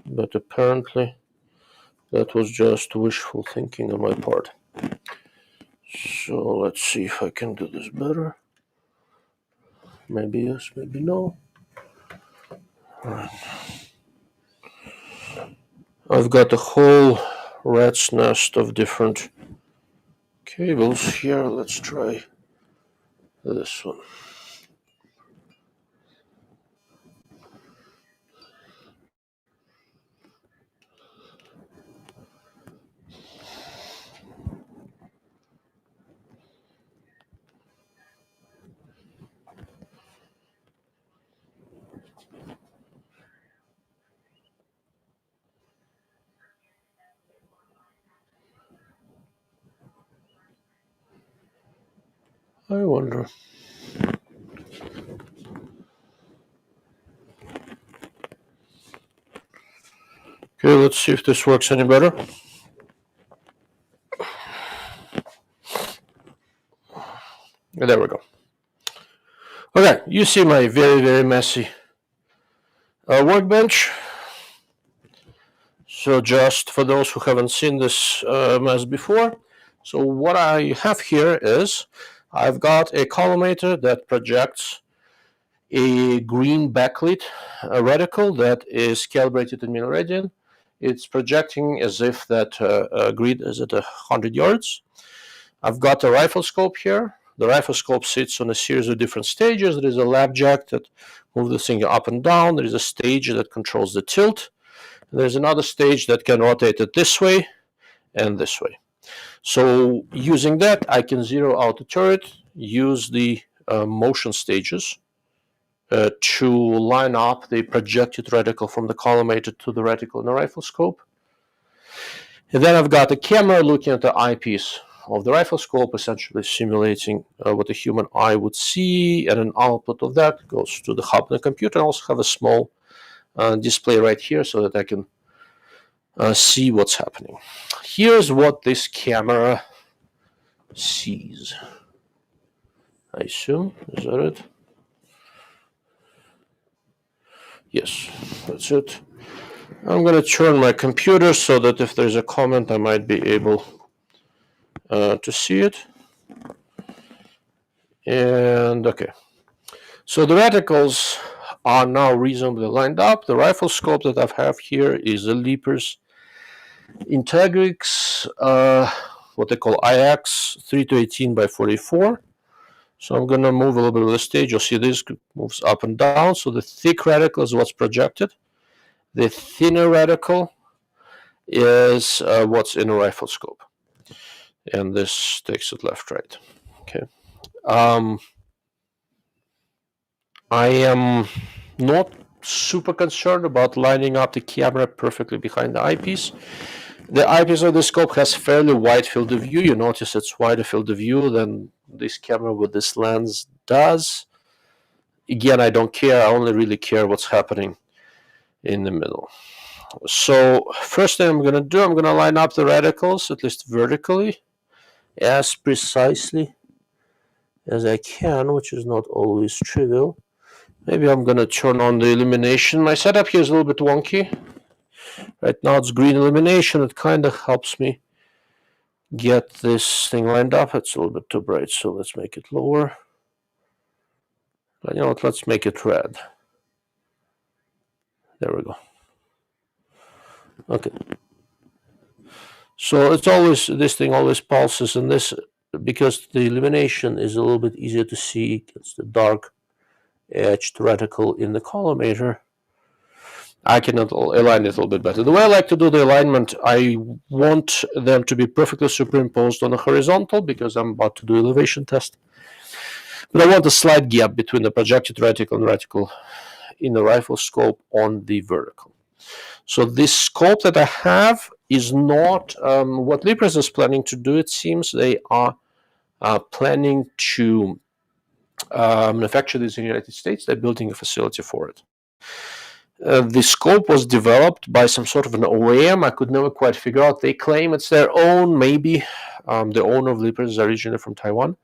but apparently that was just wishful thinking on my part. So let's see if I can do this better. Maybe yes, maybe no. All right. I've got a whole rat's nest of different cables here. Let's try this one. I wonder. Okay, let's see if this works any better. There we go. Okay, you see my very, very messy workbench. So just for those who haven't seen this mess before, so what I have here is I've got a collimator that projects a green backlit reticle that is calibrated in miliradian. It's projecting as if that grid is at 100 yards. I've got a rifle scope here. The rifle scope sits on a series of different stages. There is a lap jack that moves the thing up and down. There is a stage that controls the tilt. There's another stage that can rotate it this way and this way. So using that, I can zero out the turret, use the motion stages to line up the projected reticle from the collimator to the reticle in the rifle scope. And then I've got a camera looking at the eyepiece of the rifle scope, essentially simulating what a human eye would see, and an output of that goes to the hub in the computer. I also have a small display right here so that I can see what's happening. Here's what this camera sees. I assume, is that it? Yes, that's it. I'm going to turn my computer so that if there's a comment, I might be able to see it. And okay, so the reticles are now reasonably lined up. The rifle scope that I have here is a Leapers Integrix, what they call IX 3-18 by 44. So I'm going to move a little bit of the stage. You'll see this moves up and down. So the thick reticle is what's projected. The thinner reticle is what's in a rifle scope. And this takes it left, right. Okay. I am not super concerned about lining up the camera perfectly behind the eyepiece. The eyepiece of the scope has fairly wide field of view. You notice it's wider field of view than this camera with this lens does. Again, I don't care. I only really care what's happening in the middle. So first thing I'm going to do, I'm going to line up the reticles, at least vertically, as precisely as I can, which is not always trivial. Maybe I'm going to turn on the illumination. My setup here is a little bit wonky. Right now it's green illumination. It kind of helps me get this thing lined up. It's a little bit too bright, so let's make it lower. But you know what, let's make it red. There we go. Okay. So it's always, this thing always pulses, and this, because the illumination is a little bit easier to see, it's the dark edged reticle in the collimator, I can align it a little bit better. The way I like to do the alignment, I want them to be perfectly superimposed on the horizontal because I'm about to do elevation test. But I want a slight gap between the projected reticle and reticle in the rifle scope on the vertical. So this scope that I have is not what Leapers is planning to do. It seems they are planning to manufacture this in the United States. They're building a facility for it. The scope was developed by some sort of an OEM. I could never quite figure out. They claim it's their own, maybe. The owner of Leapers is originally from Taiwan.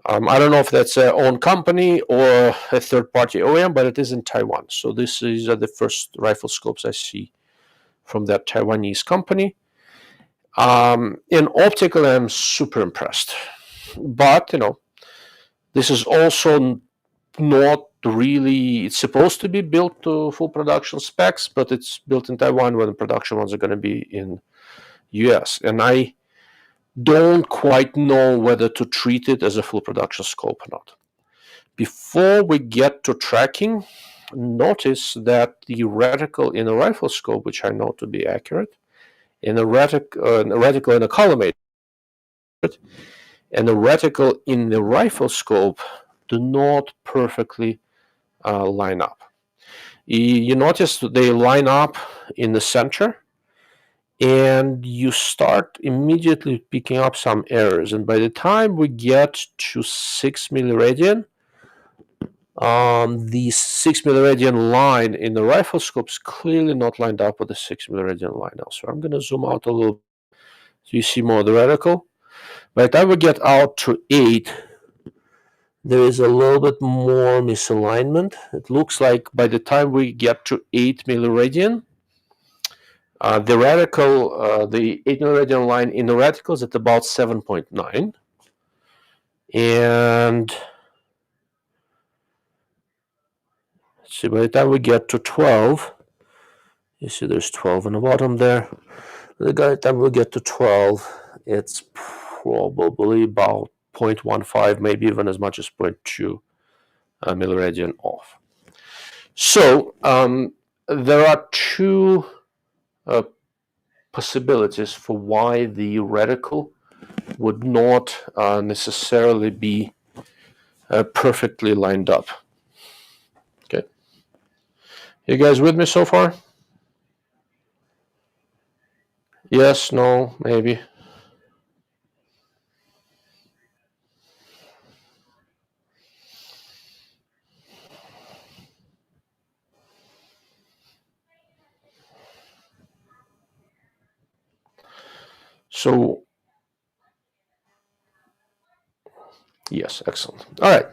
I don't know if that's their own company or a third-party OEM, but it is in Taiwan. So these are the first rifle scopes I see from that Taiwanese company. In optical, I'm super impressed. But, you know, this is also not really, it's supposed to be built to full production specs, but it's built in Taiwan when the production ones are going to be in US. And I don't quite know whether to treat it as a full production scope or not. Before we get to tracking, notice that the reticle in a rifle scope, which I know to be accurate, in a reticle in a collimator, and the reticle in the rifle scope do not perfectly line up. You notice they line up in the center, and you start immediately picking up some errors. And by the time we get to 6 milliradian, the 6 milliradian line in the rifle scope is clearly not lined up with the 6 milliradian line now. So I'm going to zoom out a little so you see more of the reticle. By the time we get out to 8, there is a little bit more misalignment. It looks like by the time we get to 8 milliradian, the reticle, the 8 milliradian line in the reticle is at about 7.9. And see, by the time we get to 12, you see there's 12 on the bottom there. By the time we get to 12, it's probably about 0.15, maybe even as much as 0.2 milliradian off. So there are two possibilities for why the reticle would not necessarily be perfectly lined up. Okay, you guys with me so far? Yes, no, maybe. So, yes, excellent. All right.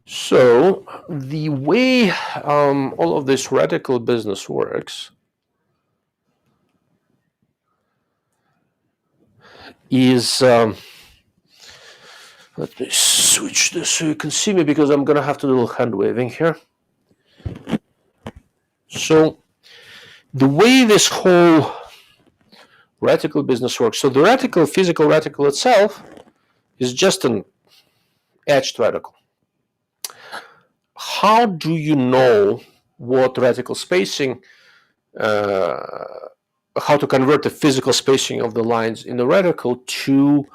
So, the way all of this reticle business works is, let me switch this so you can see me because I'm going to have to do a little hand waving here. So, the way this whole reticle business works, so the reticle, physical reticle itself, is just an etched reticle. How do you know what reticle spacing, how to convert the physical spacing of the lines in the reticle to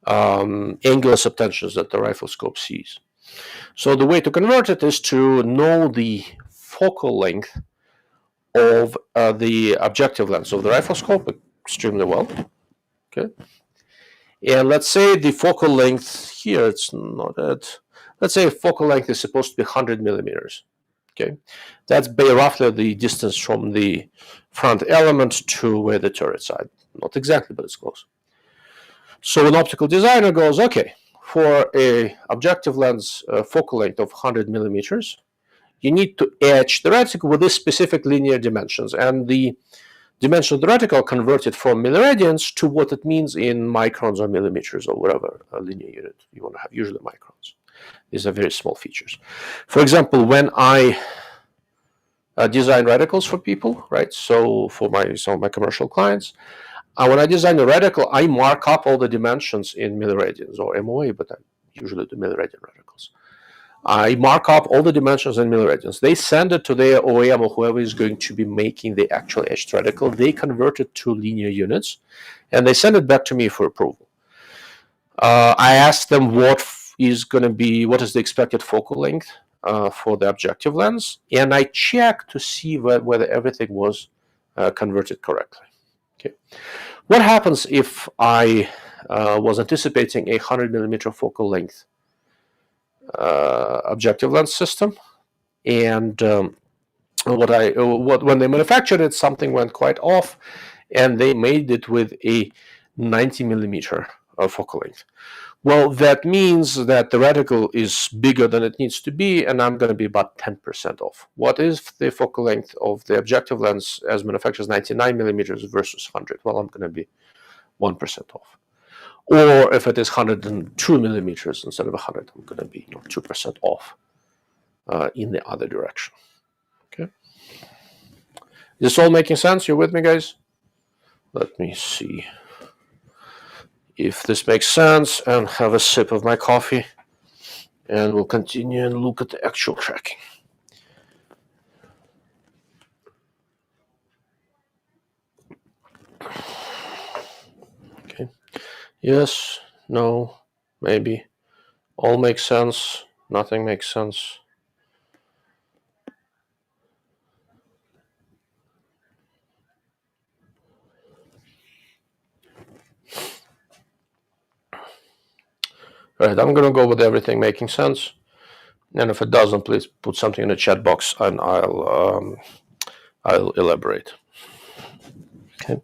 angular subtensions that the rifle scope sees? So the way to convert it is to know the focal length of the objective lens of the rifle scope extremely well. Okay, and let's say the focal length here, it's not at, let's say focal length is supposed to be 100 millimeters. Okay, that's roughly the distance from the front element to where the turret side. Not exactly, but it's close. So an optical designer goes, okay, for a objective lens focal length of 100 millimeters, you need to etch the reticle with this specific linear dimensions, and the dimension of the reticle converted from milliradians to what it means in microns or millimeters or whatever linear unit you want to have, usually microns. These are very small features. For example, when I design reticles for people, right? So for some of my commercial clients, when I design a reticle, I mark up all the dimensions in milliradians or MOA, but I usually do milliradian reticles. I mark up all the dimensions in milliradians. They send it to their OEM or whoever is going to be making the actual etched reticle. They convert it to linear units, and they send it back to me for approval. I ask them what is the expected focal length for the objective lens, and I check to see whether everything was converted correctly. Okay. What happens if I was anticipating a 100 millimeter focal length objective lens system, and when they manufactured it, something went quite off, and they made it with a 90 millimeter focal length? Well, that means that the reticle is bigger than it needs to be, and I'm going to be about 10% off. What is the focal length of the objective lens as manufactured, 99 millimeters versus 100? Well, I'm going to be 1% off. Or if it is 102 millimeters instead of 100, I'm going to be 2% off in the other direction. Okay. Is this all making sense? You with me, guys? Let me see if this makes sense and have a sip of my coffee, and we'll continue and look at the actual tracking. Okay. Yes, no, maybe. All makes sense. Nothing makes sense. All right, I'm going to go with everything making sense. And if it doesn't, please put something in the chat box and I'll elaborate. Okay.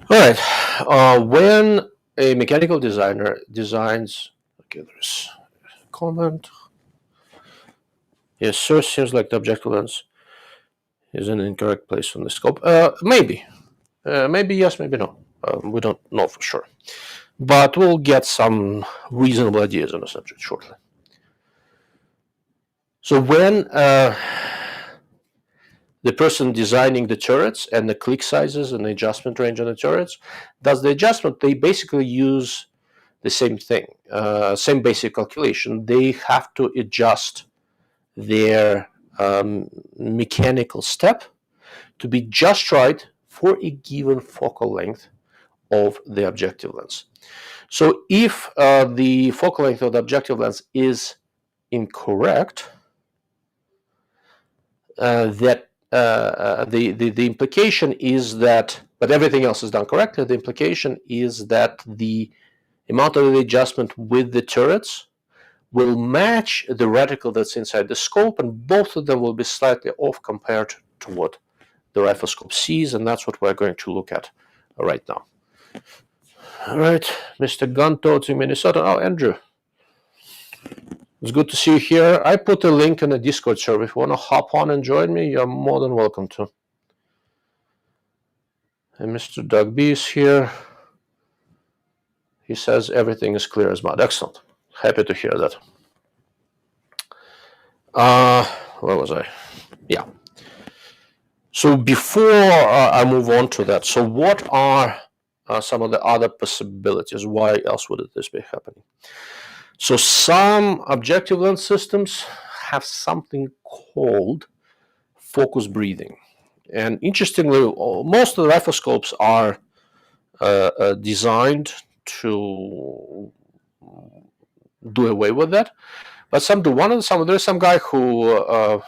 All right. When a mechanical designer designs, okay, there's a comment. Yes, sir, seems like the objective lens is in an incorrect place on the scope. Maybe. Maybe yes, maybe no. We don't know for sure. But we'll get some reasonable ideas on the subject shortly. So when the person designing the turrets and the click sizes and the adjustment range on the turrets does the adjustment, they basically use the same thing, same basic calculation. They have to adjust their mechanical step to be just right for a given focal length of the objective lens. So if the focal length of the objective lens is incorrect, the implication is that, but everything else is done correctly, the implication is that the amount of the adjustment with the turrets will match the reticle that's inside the scope, and both of them will be slightly off compared to what the rifle scope sees, and that's what we're going to look at right now. All right, Mr. Guntotes in Minnesota. Oh, Andrew. It's good to see you here. I put a link in the Discord server. If you want to hop on and join me, you're more than welcome to. And Mr. Doug B is here. He says everything is clear as mud. Excellent. Happy to hear that. Where was I? Yeah. So before I move on to that, so what are some of the other possibilities? Why else would this be happening? So some objective lens systems have something called focus breathing. And interestingly, most of the rifle scopes are designed to do away with that, but some do. There's some guy who, I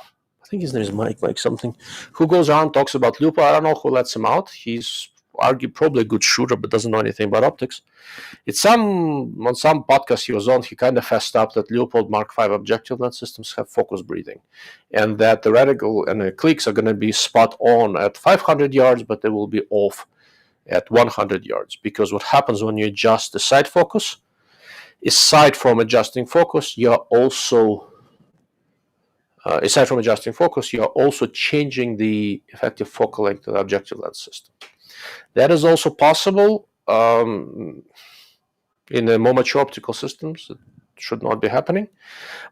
think his name is Mike something, who goes around and talks about Leupold. I don't know who lets him out. He's probably a good shooter, but doesn't know anything about optics. On some podcast he was on, he kind of fessed up that Leupold Mark V objective lens systems have focus breathing, and that the reticle and the clicks are going to be spot on at 500 yards, but they will be off at 100 yards. Because what happens when you adjust the sight focus, aside from adjusting focus, you're also changing the effective focal length of the objective lens system. That is also possible in the more mature optical systems. It should not be happening,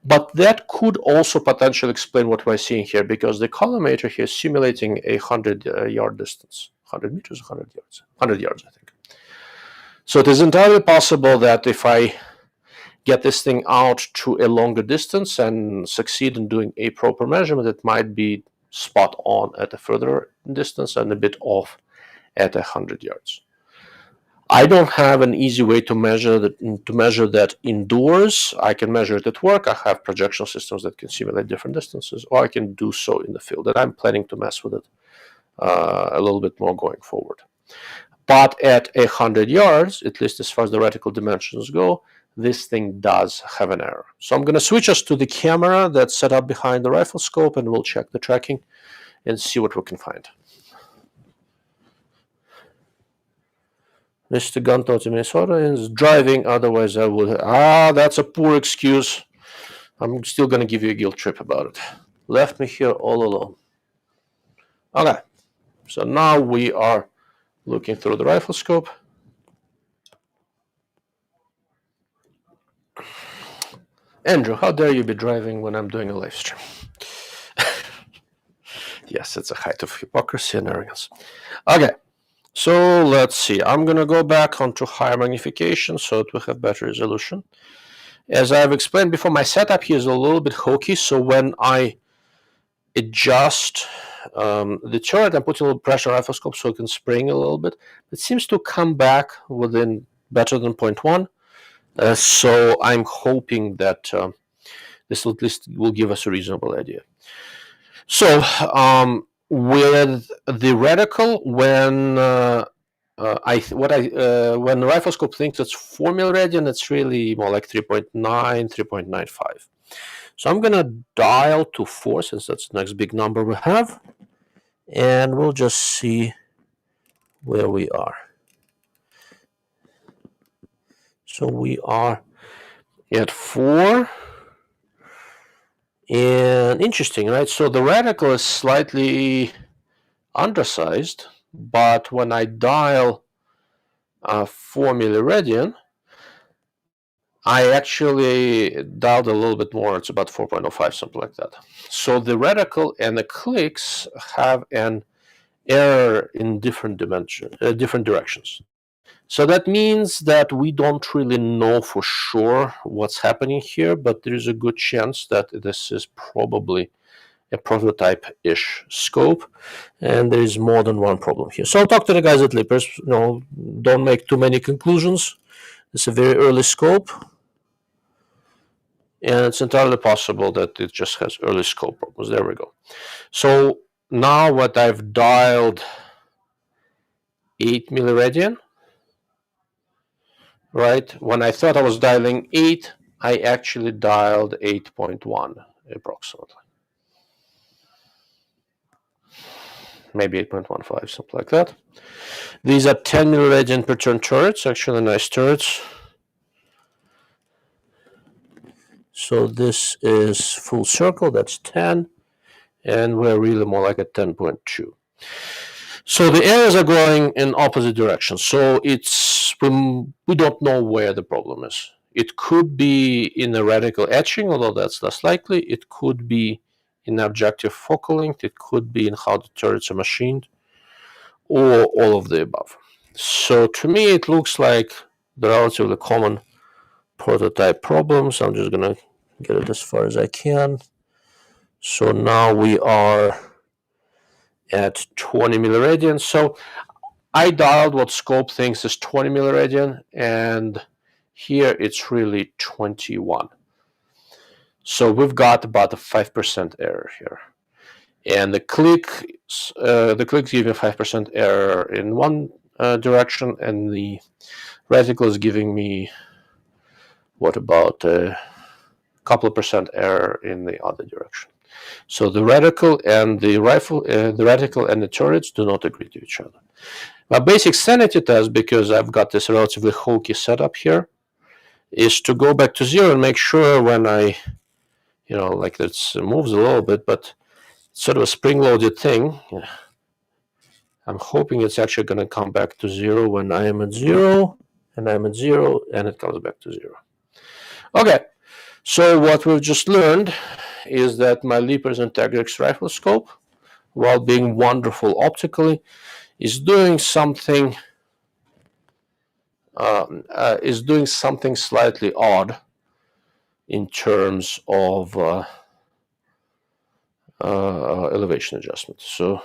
but that could also potentially explain what we're seeing here, because the collimator here is simulating a 100-yard distance, 100 meters, 100 yards, 100 yards, I think. So it is entirely possible that if I get this thing out to a longer distance and succeed in doing a proper measurement, it might be spot on at a further distance and a bit off at 100 yards. I don't have an easy way to measure that indoors. I can measure it at work. I have projection systems that can simulate different distances, or I can do so in the field, and I'm planning to mess with it a little bit more going forward. But at 100 yards, at least as far as the reticle dimensions go, this thing does have an error. So I'm going to switch us to the camera that's set up behind the rifle scope, and we'll check the tracking and see what we can find. Mr. Guntotes in Minnesota is driving, otherwise I would... that's a poor excuse. I'm still going to give you a guilt trip about it. Left me here all alone. Okay, so now we are looking through the rifle scope. Andrew, how dare you be driving when I'm doing a live stream? Yes, it's a height of hypocrisy and arrogance. Okay. So let's see, I'm going to go back onto higher magnification so that we have better resolution. As I've explained before, my setup here is a little bit hokey, so when I adjust the turret, I'm putting a little pressure on the rifle scope so it can spring a little bit. It seems to come back within better than 0.1, so I'm hoping that this at least will give us a reasonable idea. So with the reticle, when when the rifle scope thinks it's 4 milliradian, it's really more like 3.9, 3.95. So I'm gonna dial to 4 since that's the next big number we have, and we'll just see where we are. So we are at 4, and interesting, right? So the reticle is slightly undersized, but when I dial 4 milliradian, I actually dialed a little bit more. It's about 4.05, something like that. So the reticle and the clicks have an error in different directions. So that means that we don't really know for sure what's happening here, but there is a good chance that this is probably a prototype-ish scope, and there is more than one problem here. So I'll talk to the guys at Leapers. Don't make too many conclusions. It's a very early scope, and it's entirely possible that it just has early scope problems. There we go. So now what I've dialed 8 milliradian, right? When I thought I was dialing 8, I actually dialed 8.1 approximately. Maybe 8.15, something like that. These are 10 milliradian per turn turrets, actually nice turrets. So this is full circle, that's 10, and we're really more like a 10.2. So the errors are going in opposite directions. So we don't know where the problem is. It could be in the reticle etching, although that's less likely. It could be in objective focal length. It could be in how the turrets are machined, or all of the above. So to me, it looks like the relatively common prototype problems. I'm just going to get it as far as I can. So now we are at 20 milliradian. So I dialed what scope thinks is 20 milliradian, and here it's really 21. So we've got about a 5% error here. And the clicks give you 5% error in one direction, and the reticle is giving me, what, about a couple of percent error in the other direction. So the reticle and the reticle and the turrets do not agree to each other. My basic sanity test, because I've got this relatively hokey setup here, is to go back to 0 and make sure when I, like this moves a little bit, but sort of a spring-loaded thing. I'm hoping it's actually going to come back to 0 when I am at 0, and I'm at 0, and it comes back to 0. Okay, so what we've just learned is that my Leapers Integrix rifle scope, while being wonderful optically, is doing something slightly odd in terms of elevation adjustment. So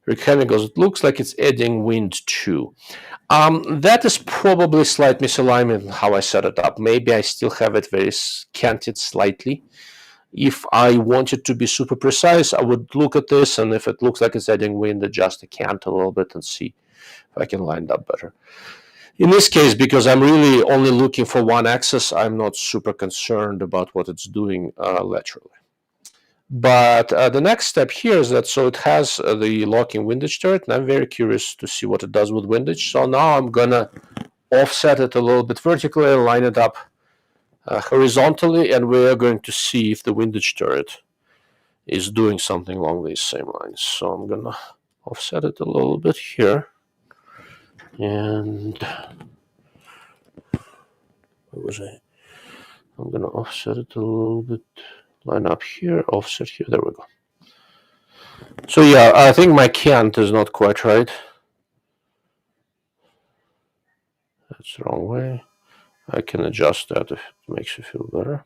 Rick Henry goes, it looks like it's adding wind too. That is probably slight misalignment in how I set it up. Maybe I still have it very canted slightly. If I wanted to be super precise, I would look at this, and if it looks like it's adding wind, adjust the cant a little bit and see if I can line it up better. In this case, because I'm really only looking for one axis, I'm not super concerned about what it's doing laterally. But the next step here is that, so it has the locking windage turret, and I'm very curious to see what it does with windage. So now I'm going to offset it a little bit vertically and line it up horizontally, and we're going to see if the windage turret is doing something along these same lines. So I'm going to offset it a little bit here. And where was I? I'm going to offset it a little bit. Line up here, offset here. There we go. So yeah, I think my cant is not quite right. That's the wrong way. I can adjust that if it makes you feel better.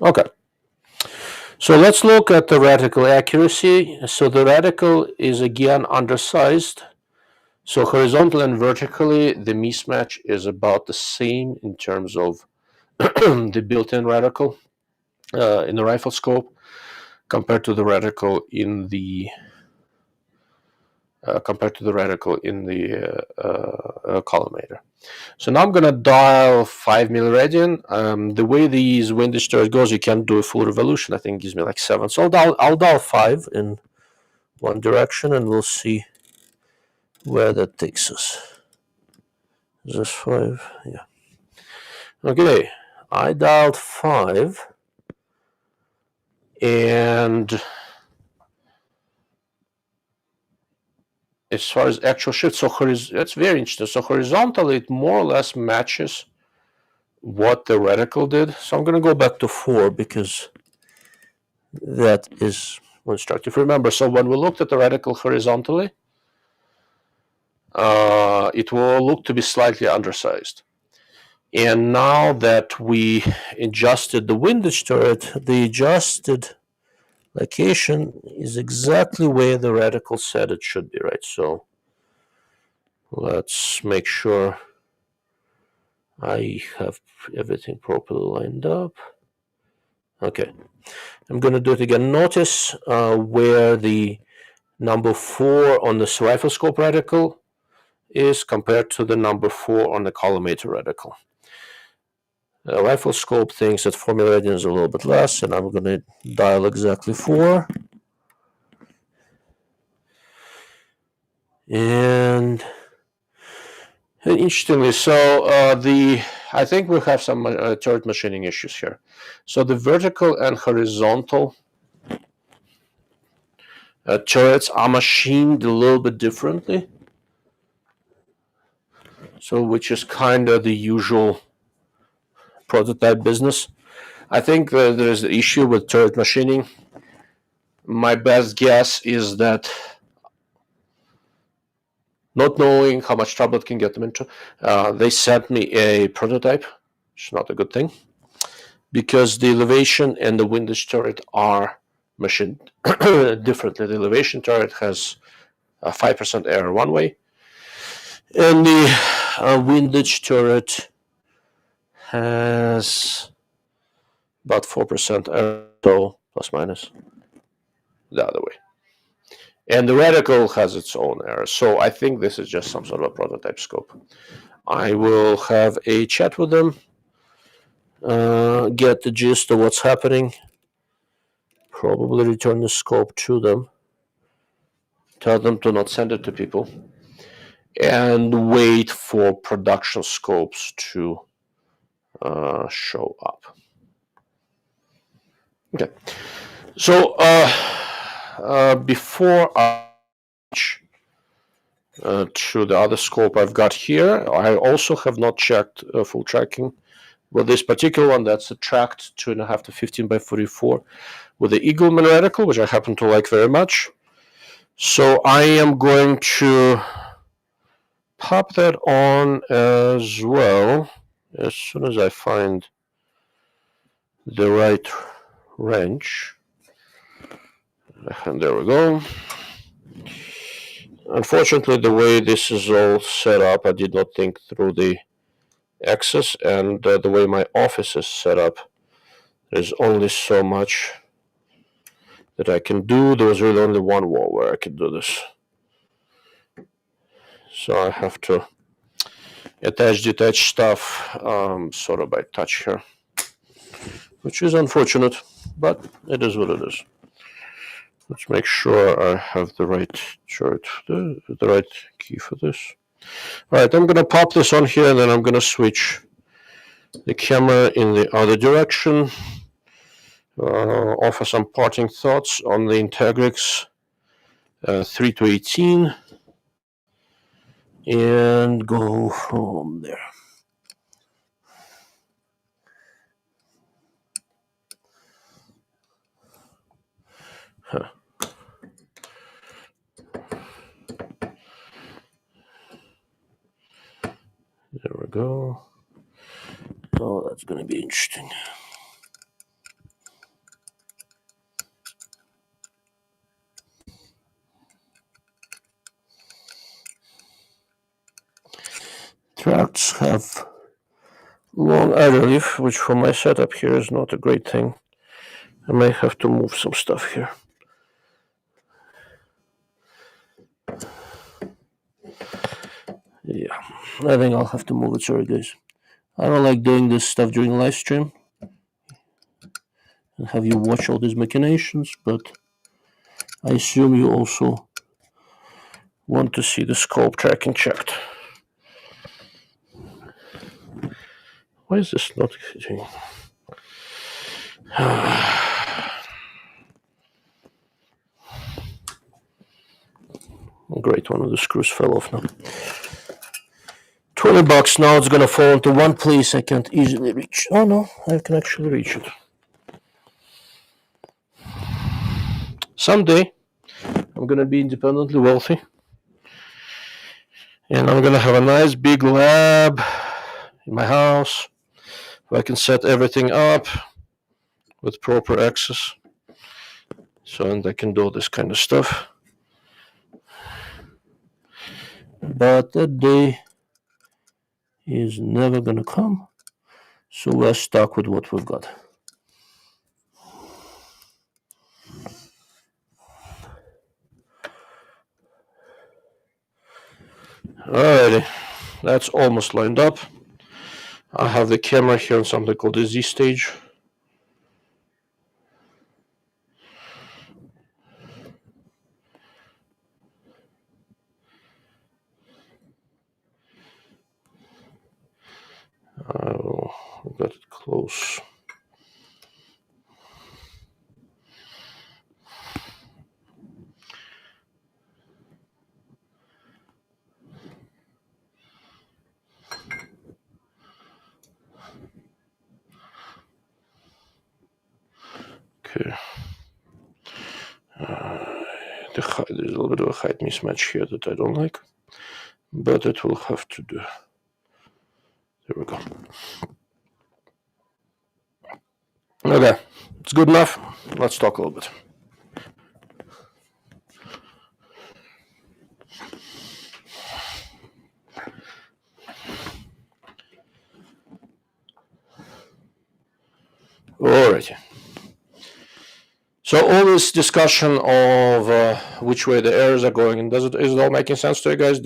Okay. So let's look at the reticle accuracy. So the reticle is again undersized. So horizontally and vertically, the mismatch is about the same in terms of the built-in reticle in the rifle scope compared to the reticle in the compared to the reticle in the collimator. So now I'm going to dial 5 milliradian. The way these windage turret goes, you can't do a full revolution. I think it gives me like 7. So I'll dial 5 in one direction, and we'll see where that takes us. Is this 5? Yeah. Okay, I dialed 5, and as far as actual shift, so that's very interesting. So horizontally, it more or less matches what the reticle did. So I'm going to go back to 4 because that is more instructive. Remember, so when we looked at the reticle horizontally, it will look to be slightly undersized. And now that we adjusted the windage turret, the adjusted location is exactly where the reticle said it should be, right? So let's make sure I have everything properly lined up. Okay, I'm going to do it again. Notice where the number 4 on this rifle scope reticle is compared to the number 4 on the collimator reticle. The rifle scope thinks that 4 milliradian is a little bit less, and I'm going to dial exactly 4. And interestingly, so I think we have some turret machining issues here. So the vertical and horizontal turrets are machined a little bit differently. So which is kind of the usual prototype business. I think there's an issue with turret machining. My best guess is that, not knowing how much trouble it can get them into, they sent me a prototype, which is not a good thing, because the elevation and the windage turret are machined differently. The elevation turret has a 5% error one way, and the windage turret has about 4% error, so plus minus the other way. And the reticle has its own error. So I think this is just some sort of a prototype scope. I will have a chat with them, get the gist of what's happening, probably return the scope to them, tell them to not send it to people, and wait for production scopes to show up. Okay. So before I to the other scope I've got here, I also have not checked full tracking. With this particular one, that's a Tract 2.5 to 15 by 44 with the Eagleman reticle, which I happen to like very much. So I am going to pop that on as well as soon as I find the right wrench. And there we go. Unfortunately, the way this is all set up, I did not think through the axis, and the way my office is set up, there's only so much that I can do. There was really only one wall where I could do this. So I have to attach, detach stuff sort of by touch here, which is unfortunate, but it is what it is. Let's make sure I have the right chart, the right key for this. All right, I'm going to pop this on here, and then I'm going to switch the camera in the other direction. Offer some parting thoughts on the Integrix 3 to 18, and go from there. Huh. There we go. Oh, that's going to be interesting. Tracts have long idle leaf, which for my setup here is not a great thing. I may have to move some stuff here. Yeah, I think I'll have to move it. Sorry, guys. I don't like doing this stuff during live stream and have you watch all these machinations, but I assume you also want to see the scope tracking checked. Why is this not hitting? Great, one of the screws fell off now. $20 now, it's gonna fall into one place I can't easily reach. Oh no, I can actually reach it. Someday, I'm gonna be independently wealthy. And I'm gonna have a nice big lab in my house where I can set everything up with proper access. So, and I can do this kind of stuff. But that day is never gonna come. So we're stuck with what we've got. Alrighty, that's almost lined up. I have the camera here on something called the Z stage. Got it close. Okay. There's a little bit of a height mismatch here that I don't like, but it will have to do. There we go. Okay, it's good enough. Let's talk a little bit. Alrighty. So all this discussion of which way the errors are going, and is it all making sense to you guys?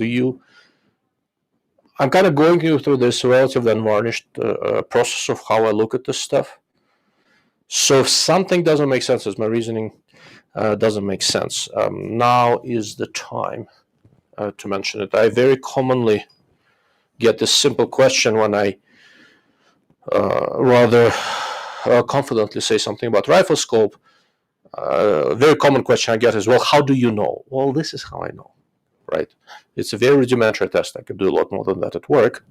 I'm kind of going through this relatively unvarnished process of how I look at this stuff. So if something doesn't make sense, as my reasoning doesn't make sense, now is the time to mention it. I very commonly get this simple question when I rather confidently say something about rifle scope. A very common question I get is, well, how do you know? Well, this is how I know, right? It's a very rudimentary test. I could do a lot more than that at work.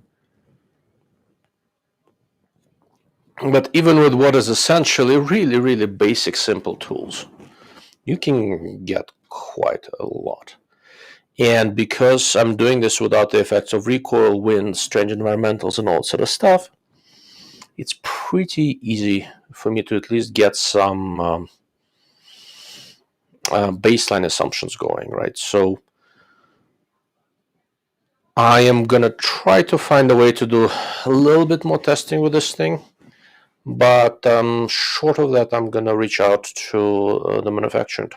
But even with what is essentially really, really basic, simple tools, you can get quite a lot. And because I'm doing this without the effects of recoil, wind, strange environmentals, and all that sort of stuff, it's pretty easy for me to at least get some baseline assumptions going, right? So I am going to try to find a way to do a little bit more testing with this thing. But short of that, I'm going to reach out to the manufacturer.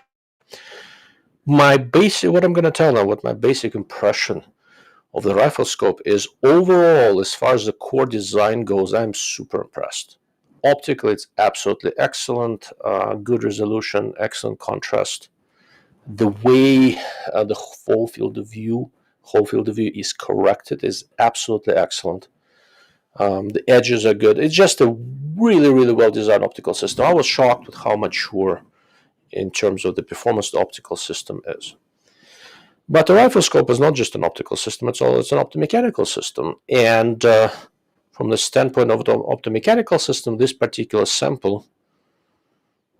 What I'm going to tell now, what my basic impression of the rifle scope is, overall, as far as the core design goes, I'm super impressed. Optically, it's absolutely excellent, good resolution, excellent contrast. The way the whole field of view is corrected is absolutely excellent. The edges are good. It's just a really, really well-designed optical system. I was shocked with how mature in terms of the performance the optical system is. But the rifle scope is not just an optical system, it's an optomechanical system. And from the standpoint of the optomechanical system, this particular sample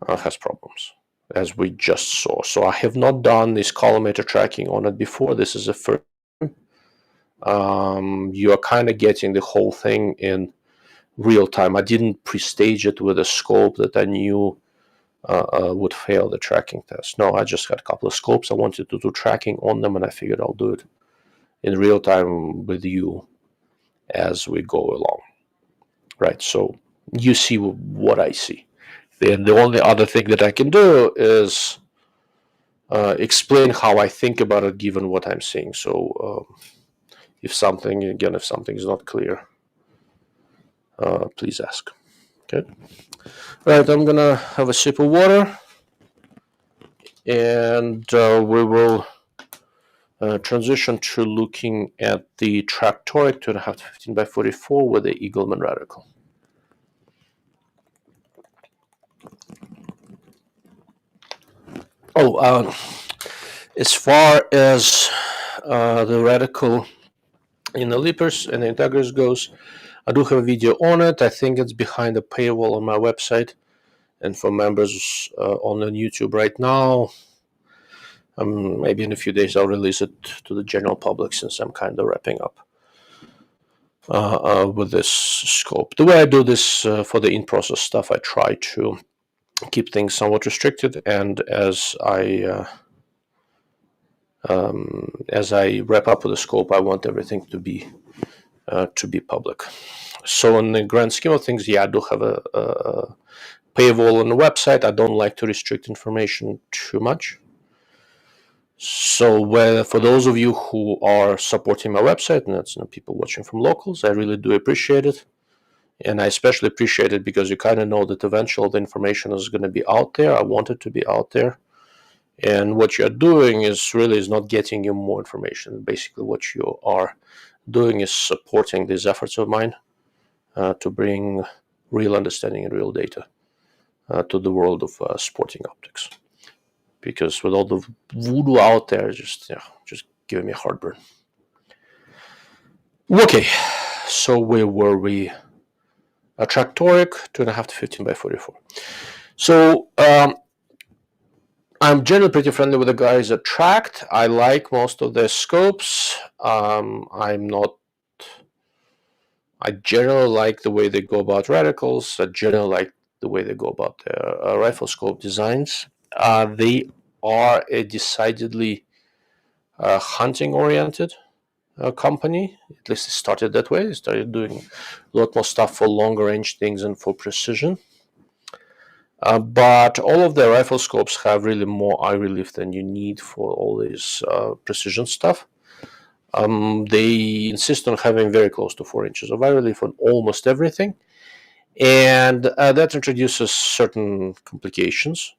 has problems, as we just saw. So I have not done this collimator tracking on it before. This is a first. You are kind of getting the whole thing in real time. I didn't pre-stage it with a scope that I knew would fail the tracking test. No, I just had a couple of scopes. I wanted to do tracking on them, and I figured I'll do it in real time with you as we go along. Right, so you see what I see. Then the only other thing that I can do is explain how I think about it given what I'm seeing. So if something is not clear, please ask. Okay. All right, I'm gonna have a sip of water, and we will transition to looking at the Tract Toric 2.5 to 15 by 44 with the Eagleman reticle. As far as the reticle in the Leapers and the Integrix goes, I do have a video on it. I think it's behind the paywall on my website, and for members on YouTube right now, maybe in a few days I'll release it to the general public, since I'm kind of wrapping up with this scope. The way I do this for the in-process stuff, I try to keep things somewhat restricted, and as I wrap up with the scope, I want everything to be public. So in the grand scheme of things, yeah, I do have a paywall on the website. I don't like to restrict information too much. So for those of you who are supporting my website, and that's people watching from locals, I really do appreciate it. And I especially appreciate it because you kind of know that eventually the information is going to be out there. I want it to be out there. And what you're doing is not getting you more information. Basically, what you are doing is supporting these efforts of mine to bring real understanding and real data to the world of sporting optics. Because with all the voodoo out there, just giving me heartburn. Okay, so where were we? Tract Toric 2.5 to 15 by 44. So I'm generally pretty friendly with the guys at Tract. I like most of their scopes. I generally like the way they go about reticles. I generally like the way they go about their rifle scope designs. They are a decidedly hunting-oriented company. At least it started that way. They started doing a lot more stuff for longer-range things and for precision. But all of their rifle scopes have really more eye relief than you need for all this precision stuff. They insist on having very close to 4 inches of eye relief on almost everything. And that introduces certain complications.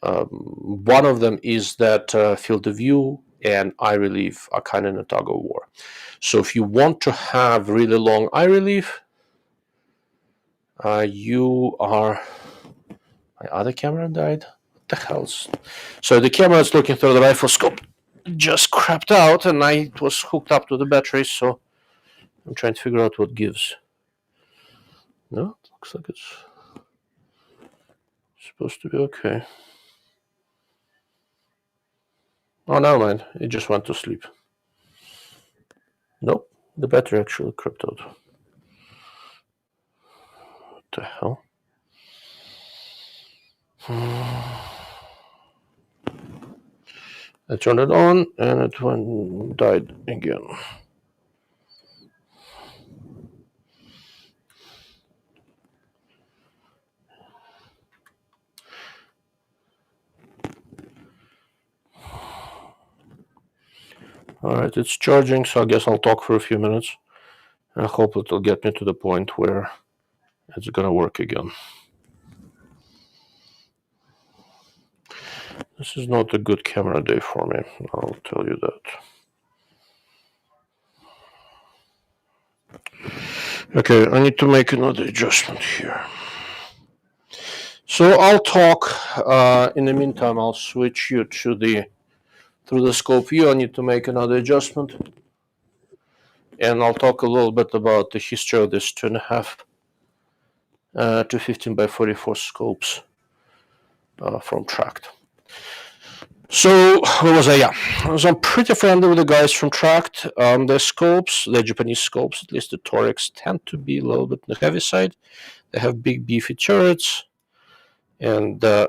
One of them is that field of view and eye relief are kind of in a tug of war. So if you want to have really long eye relief, you are... My other camera died? What the hell's... So the camera is looking through the rifle scope just crapped out, and it was hooked up to the battery, so I'm trying to figure out what gives. No, it looks like it's supposed to be okay. Oh, never mind. It just went to sleep. Nope, the battery actually crapped out. What the hell? I turned it on and it died again. All right, it's charging, so I guess I'll talk for a few minutes. I hope it'll get me to the point where it's gonna work again. This is not a good camera day for me, I'll tell you that. Okay, I need to make another adjustment here. So I'll talk, in the meantime, I'll switch you to through the scope view. I need to make another adjustment. And I'll talk a little bit about the history of this 2.5 to 15 by 44 scopes from Tract. So, where was I? Yeah. So I'm pretty friendly with the guys from Tract. Their scopes, their Japanese scopes, at least the Torics, tend to be a little bit on the heavy side. They have big, beefy turrets, and they're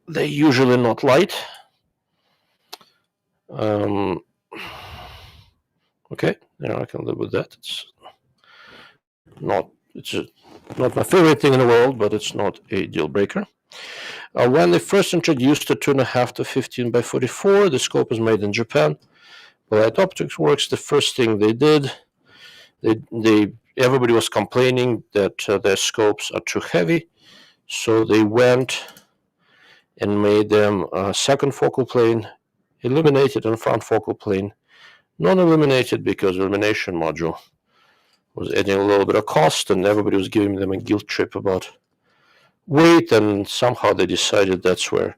usually not light. Okay, yeah, I can live with that. It's not my favorite thing in the world, but it's not a deal breaker. When they first introduced the 2.5 to 15 by 44, the scope was made in Japan Polite Optics Works, the first thing they did, everybody was complaining that their scopes are too heavy, so they went and made them a second focal plane, illuminated and front focal plane, non-illuminated because illumination module was adding a little bit of cost, and everybody was giving them a guilt trip about weight, and somehow they decided that's where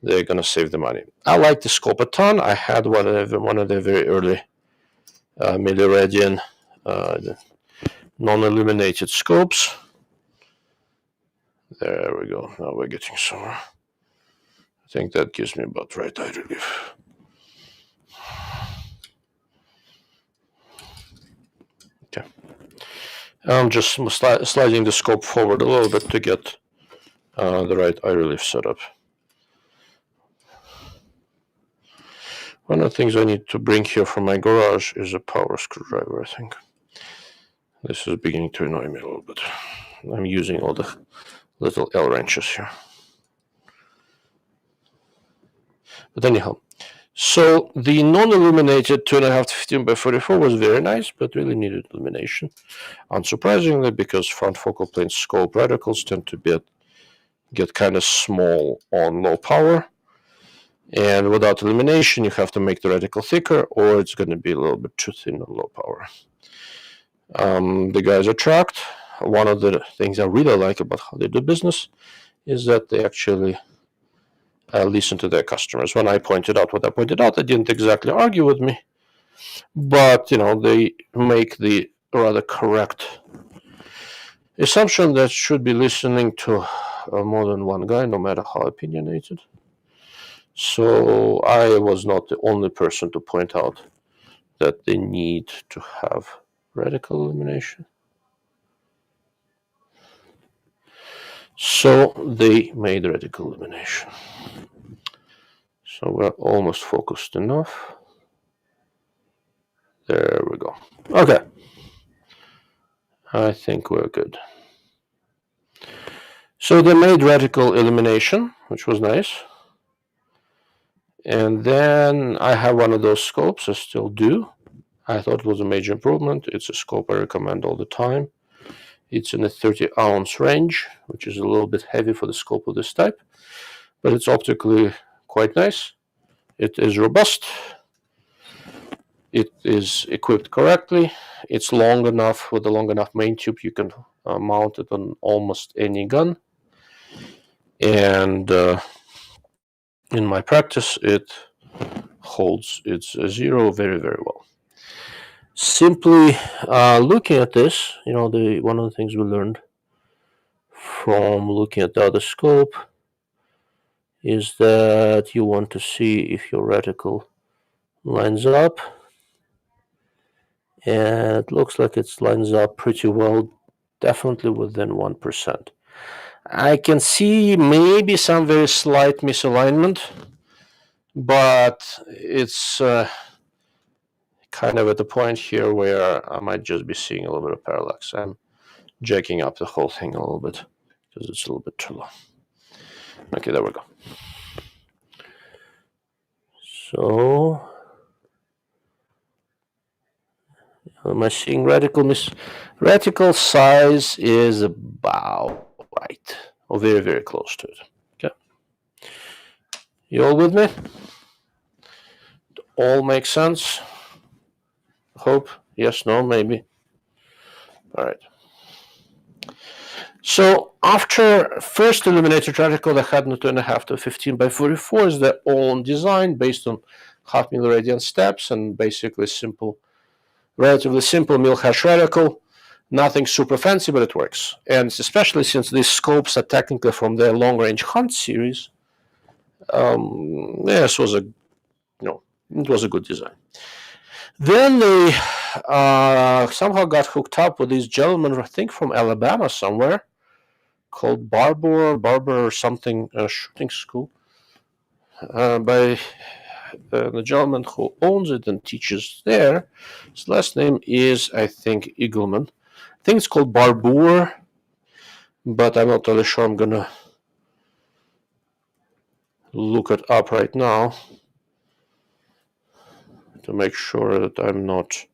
they're going to save the money. I like the scope a ton. I had one of the very early milliradian non-illuminated scopes. There we go. Now we're getting somewhere. I think that gives me about right eye relief. Okay. I'm just sliding the scope forward a little bit to get the right eye relief set up. One of the things I need to bring here from my garage is a power screwdriver, I think. This is beginning to annoy me a little bit. I'm using all the little L wrenches here. But anyhow, so the non-illuminated 2.5 to 15 by 44 was very nice, but really needed illumination. Unsurprisingly, because front focal plane scope reticles tend to get kind of small on low power. And without illumination, you have to make the reticle thicker, or it's going to be a little bit too thin on low power. The guys at Tract, one of the things I really like about how they do business is that they actually listen to their customers. When I pointed out what I pointed out, they didn't exactly argue with me, but they make the rather correct assumption that should be listening to more than one guy, no matter how opinionated. So I was not the only person to point out that they need to have reticle illumination. So they made reticle illumination. So we're almost focused enough. There we go. Okay. I think we're good. So they made reticle illumination, which was nice. And then I have one of those scopes. I still do. I thought it was a major improvement. It's a scope I recommend all the time. It's in the 30-ounce range, which is a little bit heavy for the scope of this type, but it's optically quite nice. It is robust. It is equipped correctly. It's long enough. With a long enough main tube, you can mount it on almost any gun. And in my practice, it holds its zero very, very well. Simply looking at this, one of the things we learned from looking at the other scope is that you want to see if your reticle lines up. And it looks like it lines up pretty well, definitely within 1%. I can see maybe some very slight misalignment, but it's kind of at the point here where I might just be seeing a little bit of parallax. I'm jacking up the whole thing a little bit because it's a little bit too low. Okay, there we go. So, am I seeing reticle? Reticle size is about right, or very, very close to it. Okay. You all with me? All makes sense? Hope? Yes, no, maybe. All right. So after first illuminated reticle, the had 2.5 to 15 by 44 is their own design based on half milliradian steps and basically relatively simple mil-hash reticle. Nothing super fancy, but it works. And especially since these scopes are technically from their long-range Hunt series, this was it was a good design. Then they somehow got hooked up with these gentlemen, I think from Alabama somewhere, called Barber or something, shooting school, by the gentleman who owns it and teaches there. His last name is, I think, Eagleman. I think it's called Barber, but I'm not totally sure. I'm going to look it up right now to make sure that I'm not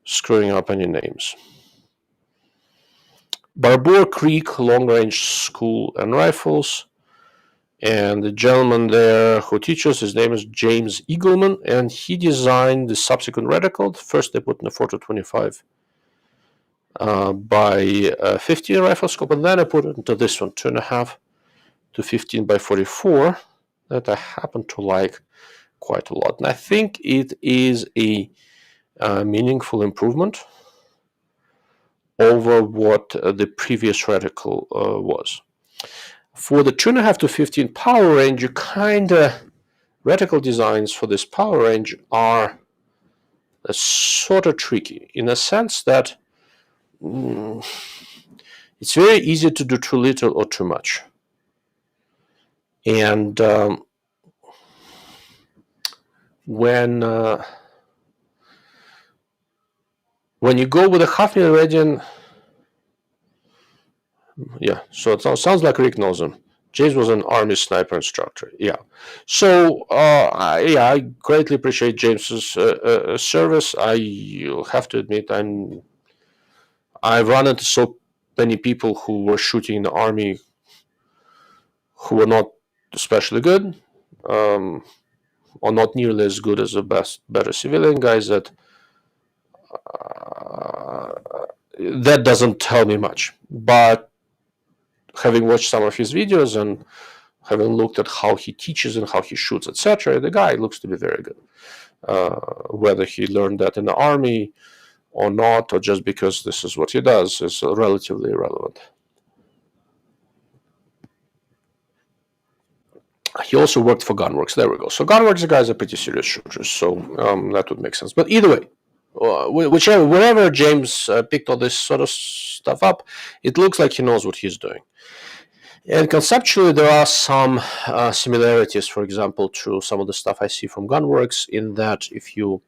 screwing up any names. Barbour Creek Long Range School and Rifles. And the gentleman there who teaches, his name is James Eagleman, and he designed the subsequent reticle. First, they put in a 4 to 25 by 15 rifle scope, and then I put it into this one, 2.5 to 15 by 44, that I happen to like quite a lot. And I think it is a meaningful improvement over what the previous reticle was. For the 2.5 to 15 power range, you reticle designs for this power range are sort of tricky in a sense that it's very easy to do too little or too much. And when you go with a half mil-radian, yeah, so it sounds like Rick knows him. James was an Army sniper instructor. Yeah. So, I greatly appreciate James's service. I have to admit, I've run into so many people who were shooting in the Army who were not especially good, or not nearly as good as the better civilian guys. That doesn't tell me much. But having watched some of his videos and having looked at how he teaches and how he shoots, etc., the guy looks to be very good. Whether he learned that in the Army or not, or just because this is what he does, is relatively irrelevant. He also worked for Gunworks. There we go. So Gunworks, the guys are pretty serious shooters, so that would make sense. But either way, wherever James picked all this sort of stuff up, it looks like he knows what he's doing. And conceptually, there are some similarities, for example, to some of the stuff I see from Gunworks, in that if you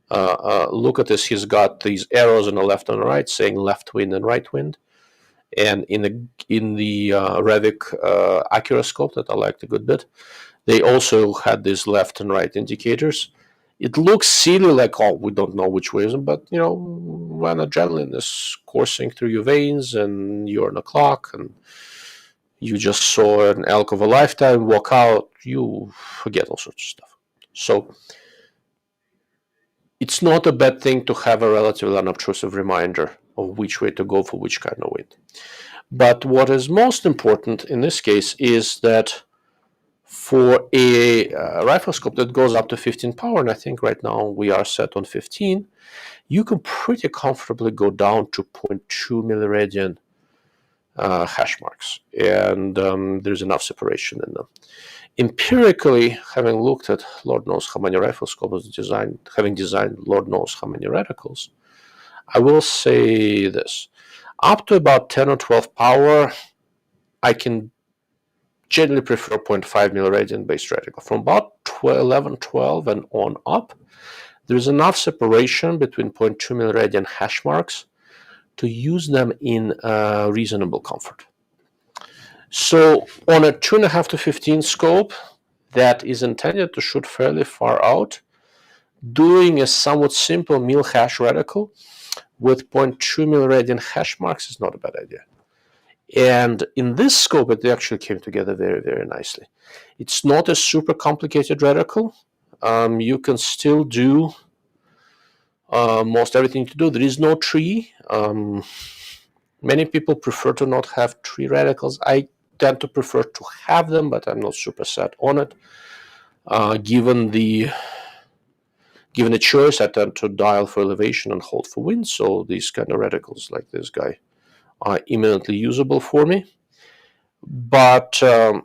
look at this, he's got these arrows on the left and the right saying left wind and right wind. And in the Revit Accuroscope that I liked a good bit, they also had these left and right indicators. It looks silly, like, oh, we don't know which way is it, but when adrenaline is coursing through your veins and you're on a clock and you just saw an elk of a lifetime walk out, you forget all sorts of stuff. So it's not a bad thing to have a relatively unobtrusive reminder of which way to go for which kind of wind. But what is most important in this case is that for a rifle scope that goes up to 15 power, and I think right now we are set on 15, you can pretty comfortably go down to 0.2 milliradian hash marks, and there's enough separation in them. Empirically, having looked at Lord knows how many rifle scopes designed, having designed Lord knows how many reticles, I will say this. Up to about 10 or 12 power, I can generally prefer 0.5 milliradian base reticle. From about 11, 12 and on up, there's enough separation between 0.2 milliradian hash marks to use them in reasonable comfort. So on a 2.5 to 15 scope that is intended to shoot fairly far out, doing a somewhat simple mil hash reticle with 0.2 milliradian hash marks is not a bad idea. And in this scope, it actually came together very, very nicely. It's not a super complicated reticle. You can still do most everything to do. There is no tree. Many people prefer to not have tree reticles. I tend to prefer to have them, but I'm not super set on it. Given the choice, I tend to dial for elevation and hold for wind. So these kind of reticles like this guy are eminently usable for me. But having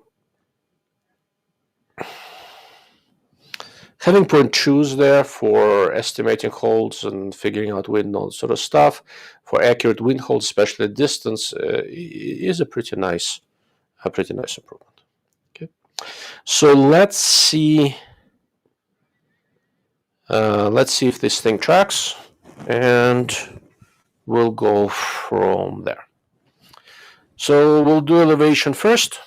0.2s there for estimating holds and figuring out wind and all that sort of stuff, for accurate wind holds, especially at distance, is a pretty nice improvement. Okay, so let's see if this thing tracks, and we'll go from there. So we'll do elevation first.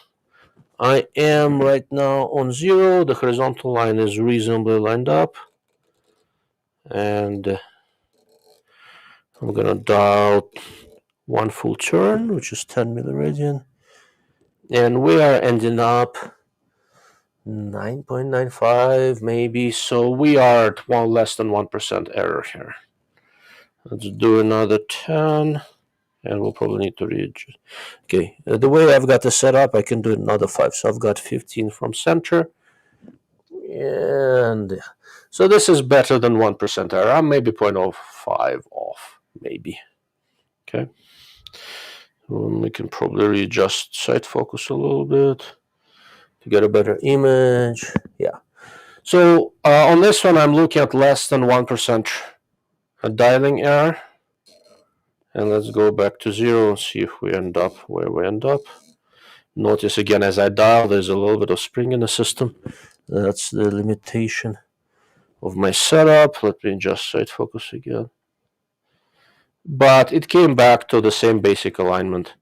I am right now on 0. The horizontal line is reasonably lined up. And I'm gonna dial one full turn, which is 10 milliradian, and we are ending up 9.95 maybe, so we are at less than 1% error here. Let's do another 10, and we'll probably need to readjust. Okay, the way I've got this set up, I can do another 5, so I've got 15 from center, and so this is better than 1% error. I'm maybe 0.05 off, maybe. Okay. We can probably readjust sight focus a little bit to get a better image. Yeah. So on this one, I'm looking at less than 1% dialing error. And let's go back to 0 and see if we end up where we end up. Notice again, as I dial, there's a little bit of spring in the system. That's the limitation of my setup. Let me adjust sight focus again. But it came back to the same basic alignment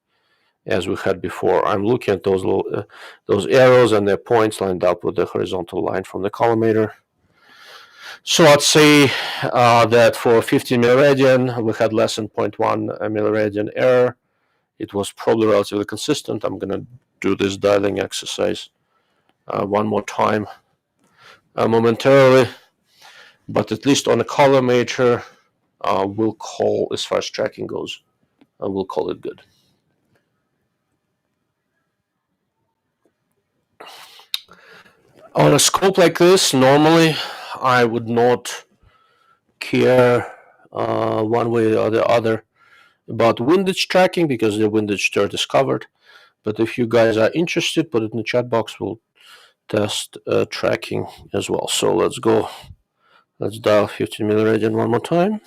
as we had before. I'm looking at those little, those arrows and their points lined up with the horizontal line from the collimator. So I'd say that for 15 milliradian, we had less than 0.1 milliradian error. It was probably relatively consistent. I'm going to do this dialing exercise one more time momentarily. But at least on a collimator, we'll call, as far as tracking goes, we'll call it good. On a scope like this, normally I would not care one way or the other about windage tracking because the windage chart is covered. But if you guys are interested, put it in the chat box. We'll test tracking as well. So let's go. Let's dial 15 milliradian one more time.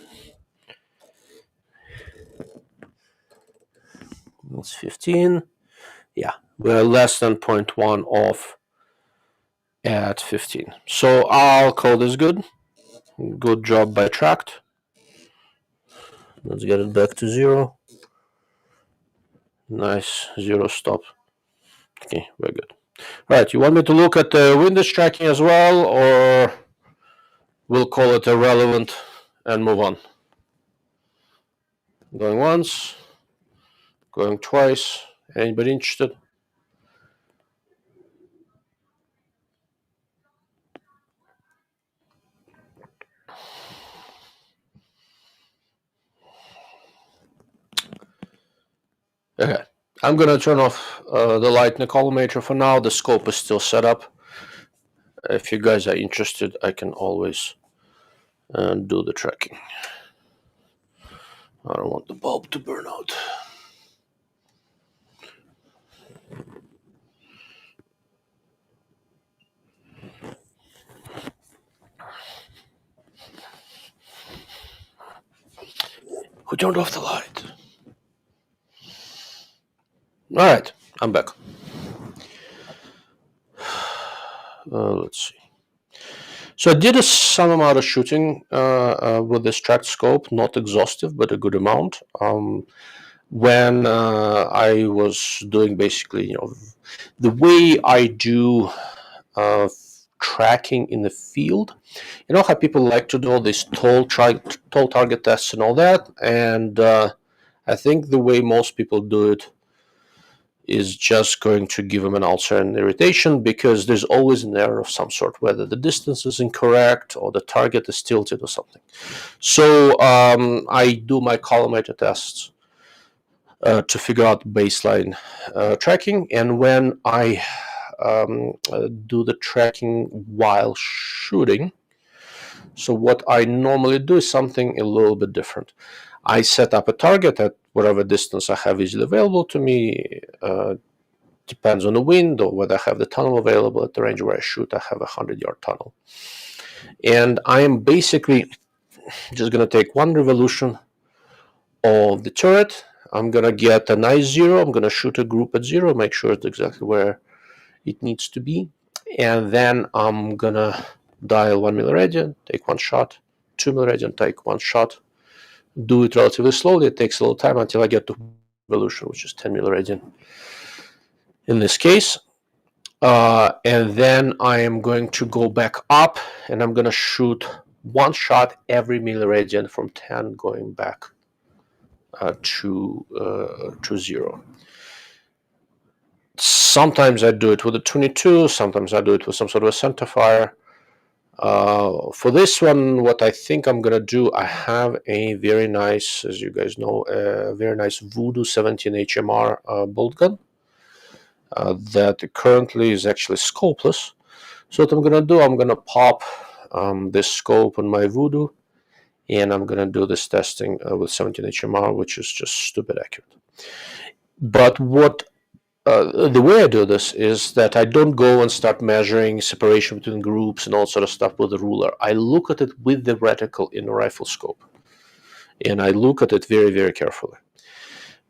That's 15. Yeah, we're less than 0.1 off at 15. So I'll call this good. Good job by Tract. Let's get it back to 0. Nice, 0 stop. Okay, very good. Right, you want me to look at the windage tracking as well, or we'll call it irrelevant and move on? Going once, going twice. Anybody interested? Okay, I'm going to turn off the light in the collimator for now. The scope is still set up. If you guys are interested, I can always do the tracking. I don't want the bulb to burn out. Who turned off the light? All right, I'm back. Let's see. So I did some amount of shooting with this tract scope, not exhaustive, but a good amount. When I was doing basically, the way I do tracking in the field, you know how people like to do all these tall target tests and all that, and I think the way most people do it is just going to give them an ulcer and irritation because there's always an error of some sort, whether the distance is incorrect or the target is tilted or something. So I do my collimator tests to figure out baseline tracking, and when I do the tracking while shooting, so what I normally do is something a little bit different. I set up a target at whatever distance I have easily available to me. Depends on the wind or whether I have the tunnel available. At the range where I shoot, I have a 100-yard tunnel. And I am basically just going to take one revolution of the turret. I'm going to get a nice 0. I'm going to shoot a group at 0, make sure it's exactly where it needs to be. And then I'm going to dial 1 milliradian, take one shot, 2 milliradian, take one shot. Do it relatively slowly. It takes a little time until I get to revolution, which is 10 milliradian in this case. And then I am going to go back up and I'm going to shoot one shot every milliradian from 10 going back to 0. Sometimes I do it with a 22, sometimes I do it with some sort of a centerfire. For this one, what I think I'm going to do, I have a very nice, as you guys know, a very nice Voodoo 17 HMR bolt gun that currently is actually scopeless. So what I'm going to do, I'm going to pop this scope on my Voodoo, and I'm going to do this testing with 17 HMR, which is just stupid accurate. But what the way I do this is that I don't go and start measuring separation between groups and all sort of stuff with a ruler. I look at it with the reticle in a rifle scope, and I look at it very, very carefully.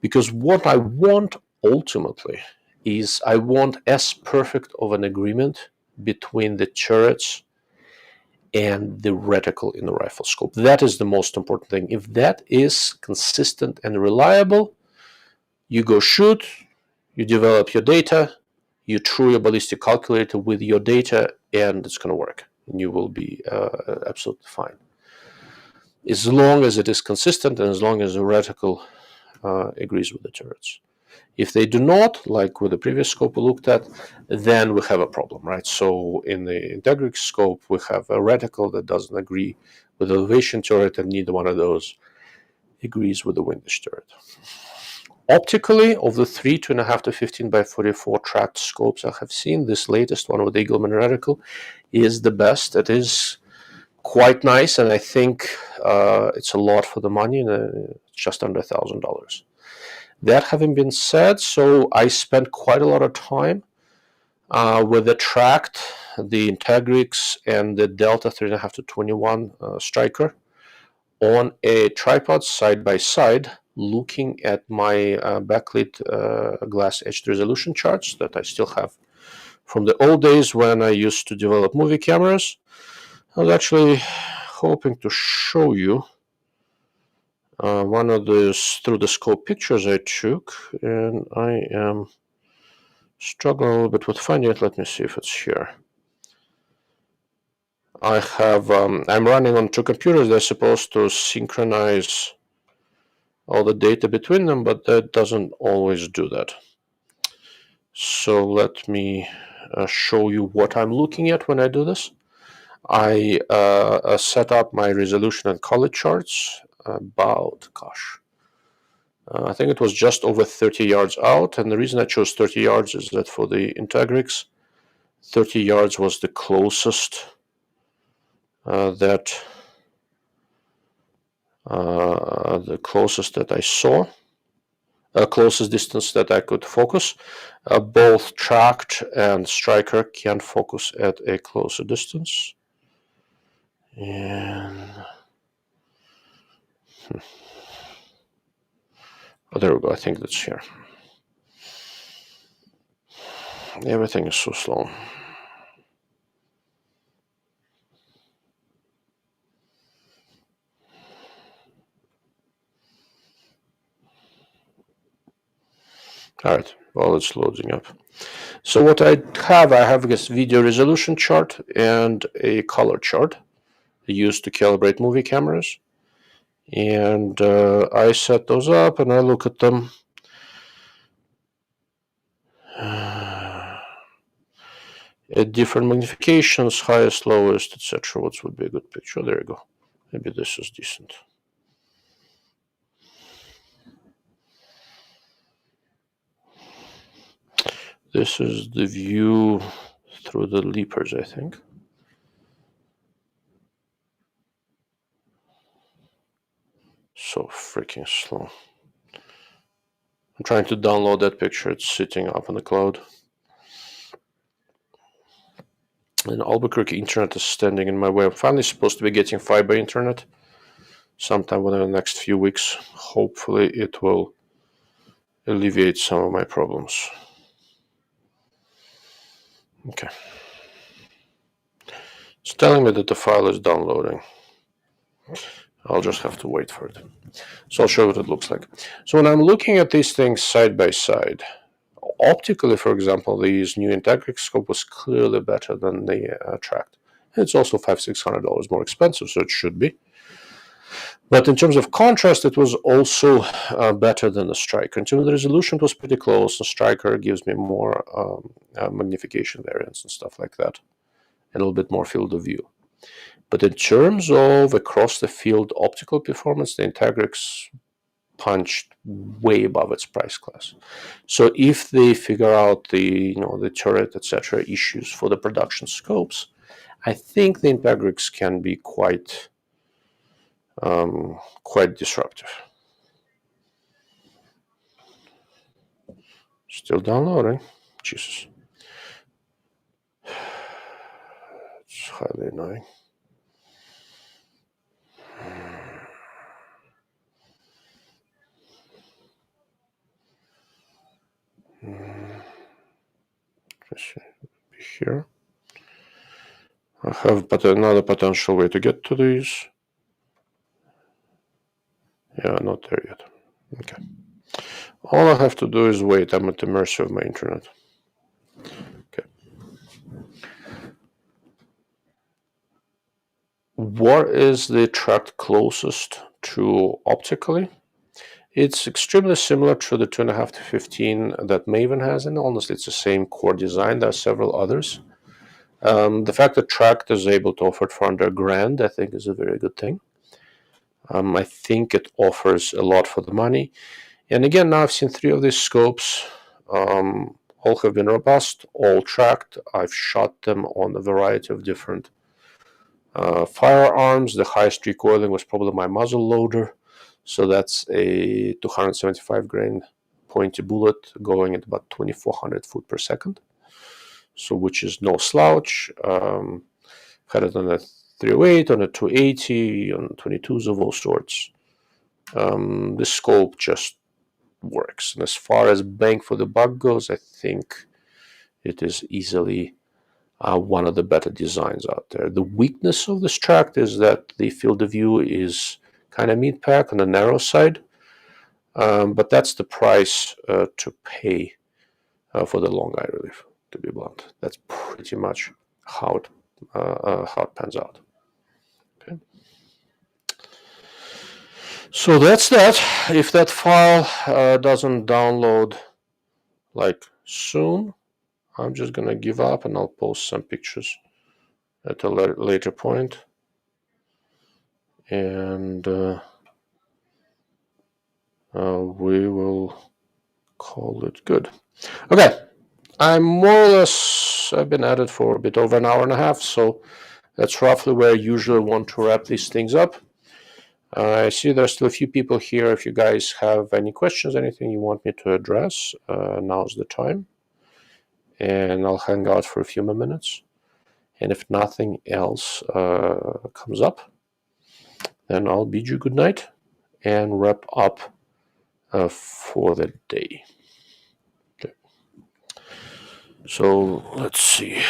Because what I want ultimately is I want as perfect of an agreement between the turrets and the reticle in the rifle scope. That is the most important thing. If that is consistent and reliable, you go shoot, you develop your data, you true your ballistic calculator with your data, and it's going to work. And you will be absolutely fine. As long as it is consistent and as long as the reticle agrees with the turrets. If they do not, like with the previous scope we looked at, then we have a problem, right? So in the Integrix scope, we have a reticle that doesn't agree with the elevation turret, and neither one of those agrees with the windage turret. Optically, of the 3 2.5 to 15 by 44 tracked scopes I have seen, this latest one with the Eagleman reticle is the best. It is quite nice, and I think it's a lot for the money, just under $1,000. That having been said, so I spent quite a lot of time with the Tract, the Integrix, and the Delta 3.5 to 21 striker on a tripod side by side, looking at my backlit glass edged resolution charts that I still have from the old days when I used to develop movie cameras. I was actually hoping to show you one of those through the scope pictures I took, and I am struggling a little bit with finding it. Let me see if it's here. I have, I'm running on 2 computers. They're supposed to synchronize all the data between them, but that doesn't always do that. So let me show you what I'm looking at when I do this. I set up my resolution and color charts about, I think it was just over 30 yards out. And the reason I chose 30 yards is that for the Integrix, 30 yards was the closest that I saw, closest distance that I could focus. Both Tract and Striker can focus at a closer distance. And oh, there we go. I think that's here. Everything is so slow. All right, well, it's loading up. So what I have this video resolution chart and a color chart used to calibrate movie cameras. And I set those up and I look at them. At different magnifications, highest, lowest, etc. What would be a good picture? There you go. Maybe this is decent. This is the view through the Leapers, I think. So freaking slow. I'm trying to download that picture. It's sitting up on the cloud. And Albuquerque internet is standing in my way. I'm finally supposed to be getting fiber internet sometime within the next few weeks. Hopefully it will alleviate some of my problems. Okay. It's telling me that the file is downloading. I'll just have to wait for it. So I'll show you what it looks like. So when I'm looking at these things side by side, optically, for example, this new Integrix scope was clearly better than the Tract. It's also $500-600 more expensive, so it should be. But in terms of contrast, it was also better than the Striker. In terms of the resolution, it was pretty close. The Striker gives me more magnification variance and stuff like that, and a little bit more field of view. But in terms of across-the-field optical performance, the Integrix punched way above its price class. So if they figure out the the turret, etc. issues for the production scopes, I think the Integrix can be quite disruptive. Still downloading. Jesus. It's highly annoying. Here. I have another potential way to get to these. Yeah, not there yet. Okay. All I have to do is wait. I'm at the mercy of my internet. Okay. What is the tract closest to optically? It's extremely similar to the 2.5 to 15 that Maven has, and honestly, it's the same core design. There are several others. The fact that Tract is able to offer it for under $1,000, I think, is a very good thing. I think it offers a lot for the money. And again, now I've seen 3 of these scopes. All have been robust, all tracked. I've shot them on a variety of different firearms. The highest recoiling was probably my muzzle loader. So that's a 275 grain pointy bullet going at about 2,400 foot per second. So which is no slouch. Had it on a 308, on a 280, on 22s of all sorts. The scope just works. And as far as bang for the buck goes, I think it is easily one of the better designs out there. The weakness of this Tract is that the field of view is kind of mid-pack on the narrow side, but that's the price to pay for the long eye relief, to be blunt. That's pretty much how it pans out. Okay. So that's that. If that file doesn't download like soon, I'm just gonna give up and I'll post some pictures at a later point, and we will call it good. Okay, I'm more or less, I've been at it for a bit over an hour and a half, so that's roughly where I usually want to wrap these things up. I see there's still a few people here. If you guys have any questions, anything you want me to address, now's the time. And I'll hang out for a few more minutes. And if nothing else comes up, then I'll bid you good night and wrap up for the day. Okay. So let's see.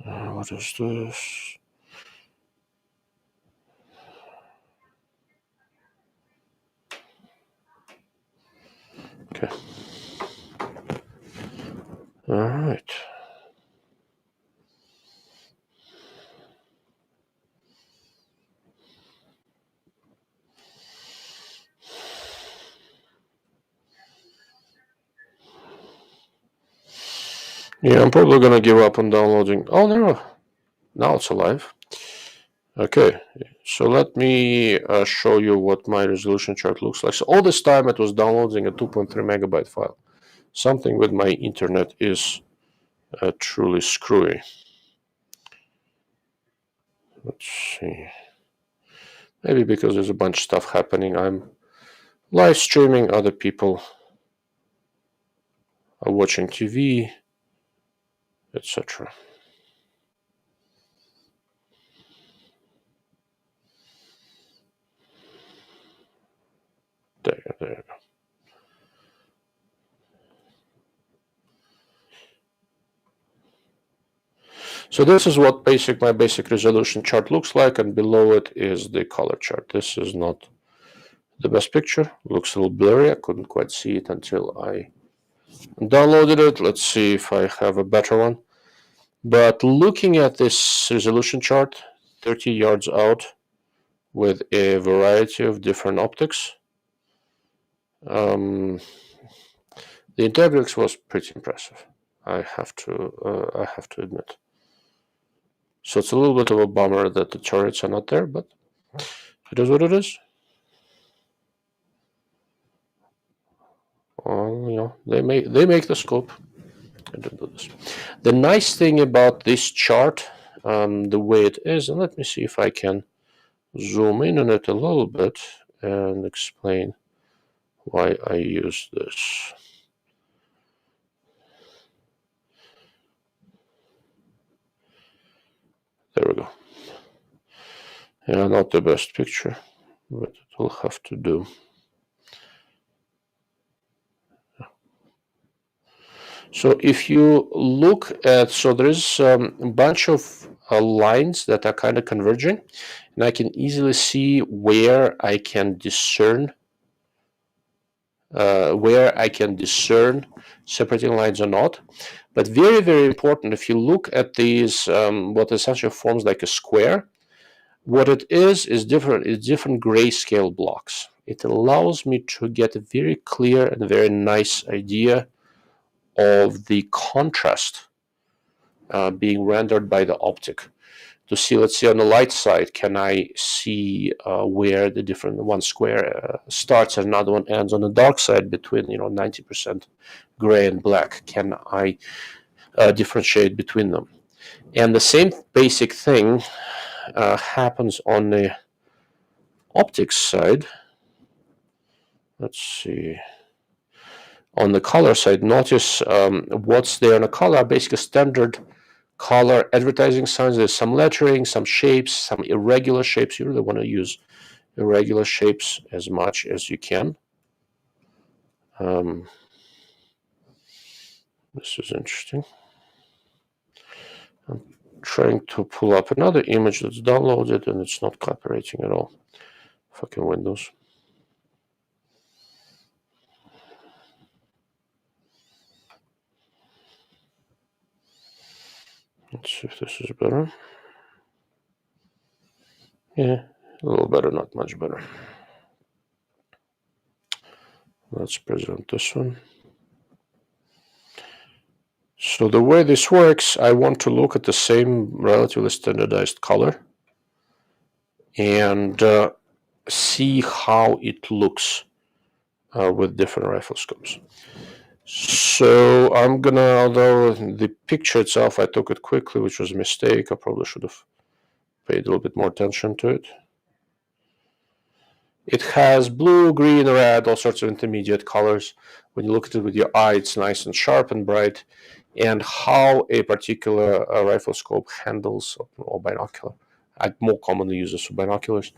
What is this? Okay. All right. Yeah, I'm probably going to give up on downloading. Oh, no. Now it's alive. Okay, so let me show you what my resolution chart looks like. So all this time it was downloading a 2.3 megabyte file. Something with my internet is truly screwy. Let's see. Maybe because there's a bunch of stuff happening. I'm live streaming, other people are watching TV, etc. There you go. So this is what my basic resolution chart looks like, and below it is the color chart. This is not the best picture. Looks a little blurry. I couldn't quite see it until I downloaded it. Let's see if I have a better one. But looking at this resolution chart, 30 yards out with a variety of different optics, the Integrix was pretty impressive. I have to admit. So it's a little bit of a bummer that the turrets are not there, but it is what it is. You know, they make the scope. I didn't do this. The nice thing about this chart, the way it is, and let me see if I can zoom in on it a little bit and explain why I use this. There we go. Yeah, not the best picture, but it will have to do. So if you look at, so there's a bunch of lines that are kind of converging, and I can easily see where I can discern separating lines or not. But very, very important, if you look at these, what essentially forms like a square, what it is different. It's different grayscale blocks. It allows me to get a very clear and very nice idea of the contrast being rendered by the optic. To see, let's say on the light side, can I see where the different one square starts and another one ends? On the dark side, between 90% gray and black, can I differentiate between them? And the same basic thing happens on the optics side. Let's see. On the color side, notice what's there on the color, basically standard color advertising signs. There's some lettering, some shapes, some irregular shapes. You really want to use irregular shapes as much as you can. This is interesting. I'm trying to pull up another image that's downloaded and it's not cooperating at all. Fucking Windows. Let's see if this is better. Yeah, a little better, not much better. Let's present this one. So the way this works, I want to look at the same relatively standardized color and see how it looks with different rifle scopes. So I'm gonna, although the picture itself, I took it quickly, which was a mistake. I probably should have paid a little bit more attention to it. It has blue, green, red, all sorts of intermediate colors. When you look at it with your eye, it's nice and sharp and bright. And how a particular rifle scope handles, or binocular, I more commonly use this for binoculars,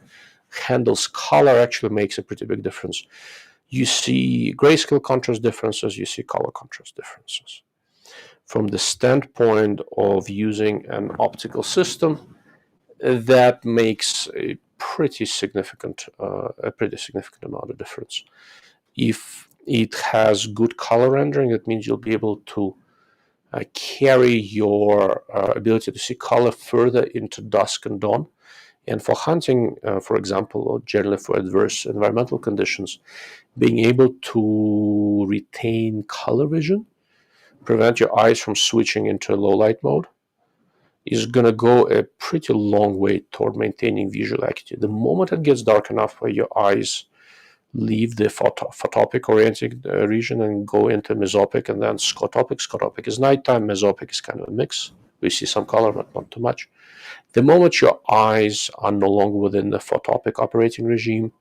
handles color actually makes a pretty big difference. You see grayscale contrast differences, you see color contrast differences. From the standpoint of using an optical system, that makes a pretty significant amount of difference. If it has good color rendering, that means you'll be able to carry your ability to see color further into dusk and dawn. And for hunting, for example, or generally for adverse environmental conditions, being able to retain color vision, prevent your eyes from switching into low light mode, is going to go a pretty long way toward maintaining visual acuity. The moment it gets dark enough where your eyes leave the photopic oriented region and go into mesopic and then scotopic. Scotopic is nighttime, mesopic is kind of a mix. We see some color, but not too much. The moment your eyes are no longer within the photopic operating regime,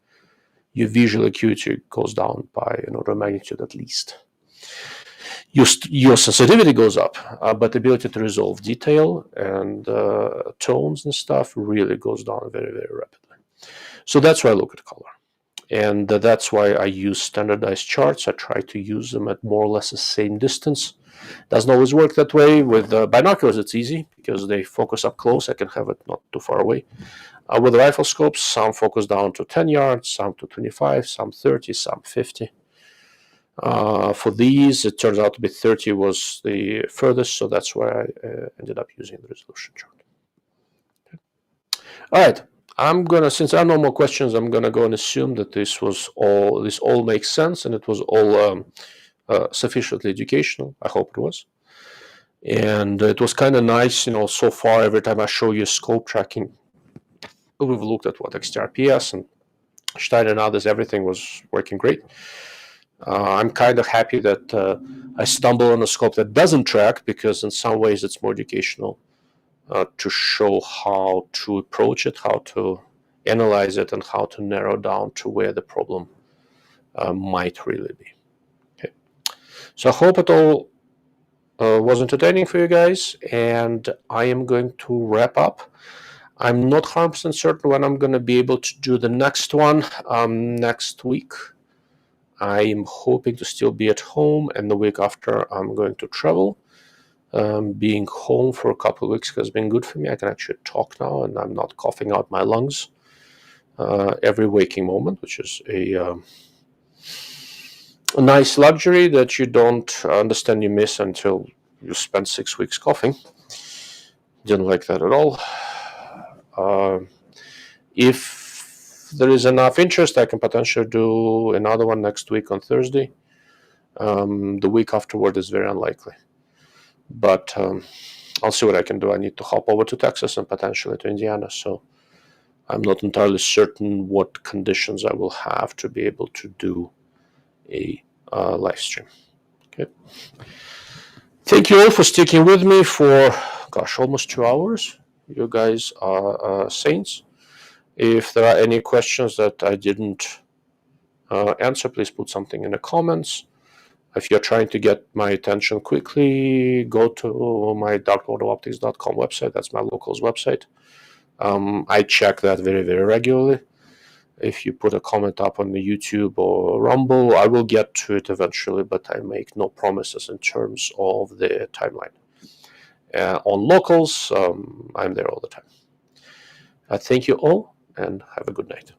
your visual acuity goes down by an order of magnitude at least. Your sensitivity goes up, but the ability to resolve detail and tones and stuff really goes down very, very rapidly. So that's why I look at color. And that's why I use standardized charts. I try to use them at more or less the same distance. Doesn't always work that way. With binoculars, it's easy because they focus up close. I can have it not too far away. With rifle scopes, some focus down to 10 yards, some to 25, some 30, some 50. For these, it turns out to be 30 was the furthest, so that's why I ended up using the resolution chart. Okay. All right, since there are no more questions, I'm gonna go and assume that this all makes sense and it was all sufficiently educational. I hope it was. And it was kind of nice, so far every time I show you scope tracking, we've looked at what XTRPS and Stein and others, everything was working great. I'm kind of happy that I stumbled on a scope that doesn't track, because in some ways it's more educational to show how to approach it, how to analyze it, and how to narrow down to where the problem might really be. Okay. So I hope it all was entertaining for you guys, and I am going to wrap up. I'm not 100% certain when I'm going to be able to do the next one next week. I am hoping to still be at home, and the week after I'm going to travel. Being home for a couple of weeks has been good for me. I can actually talk now, and I'm not coughing out my lungs every waking moment, which is a nice luxury that you don't understand you miss until you spend 6 weeks coughing. Didn't like that at all. If there is enough interest, I can potentially do another one next week on Thursday. The week afterward is very unlikely. But I'll see what I can do. I need to hop over to Texas and potentially to Indiana, so I'm not entirely certain what conditions I will have to be able to do a live stream. Okay. Thank you all for sticking with me for, almost 2 hours. You guys are saints. If there are any questions that I didn't answer, please put something in the comments. If you're trying to get my attention quickly, go to my darkmodeoptics.com website. That's my locals website. I check that very, very regularly. If you put a comment up on the YouTube or Rumble, I will get to it eventually, but I make no promises in terms of the timeline. On locals, I'm there all the time. Thank you all, and have a good night.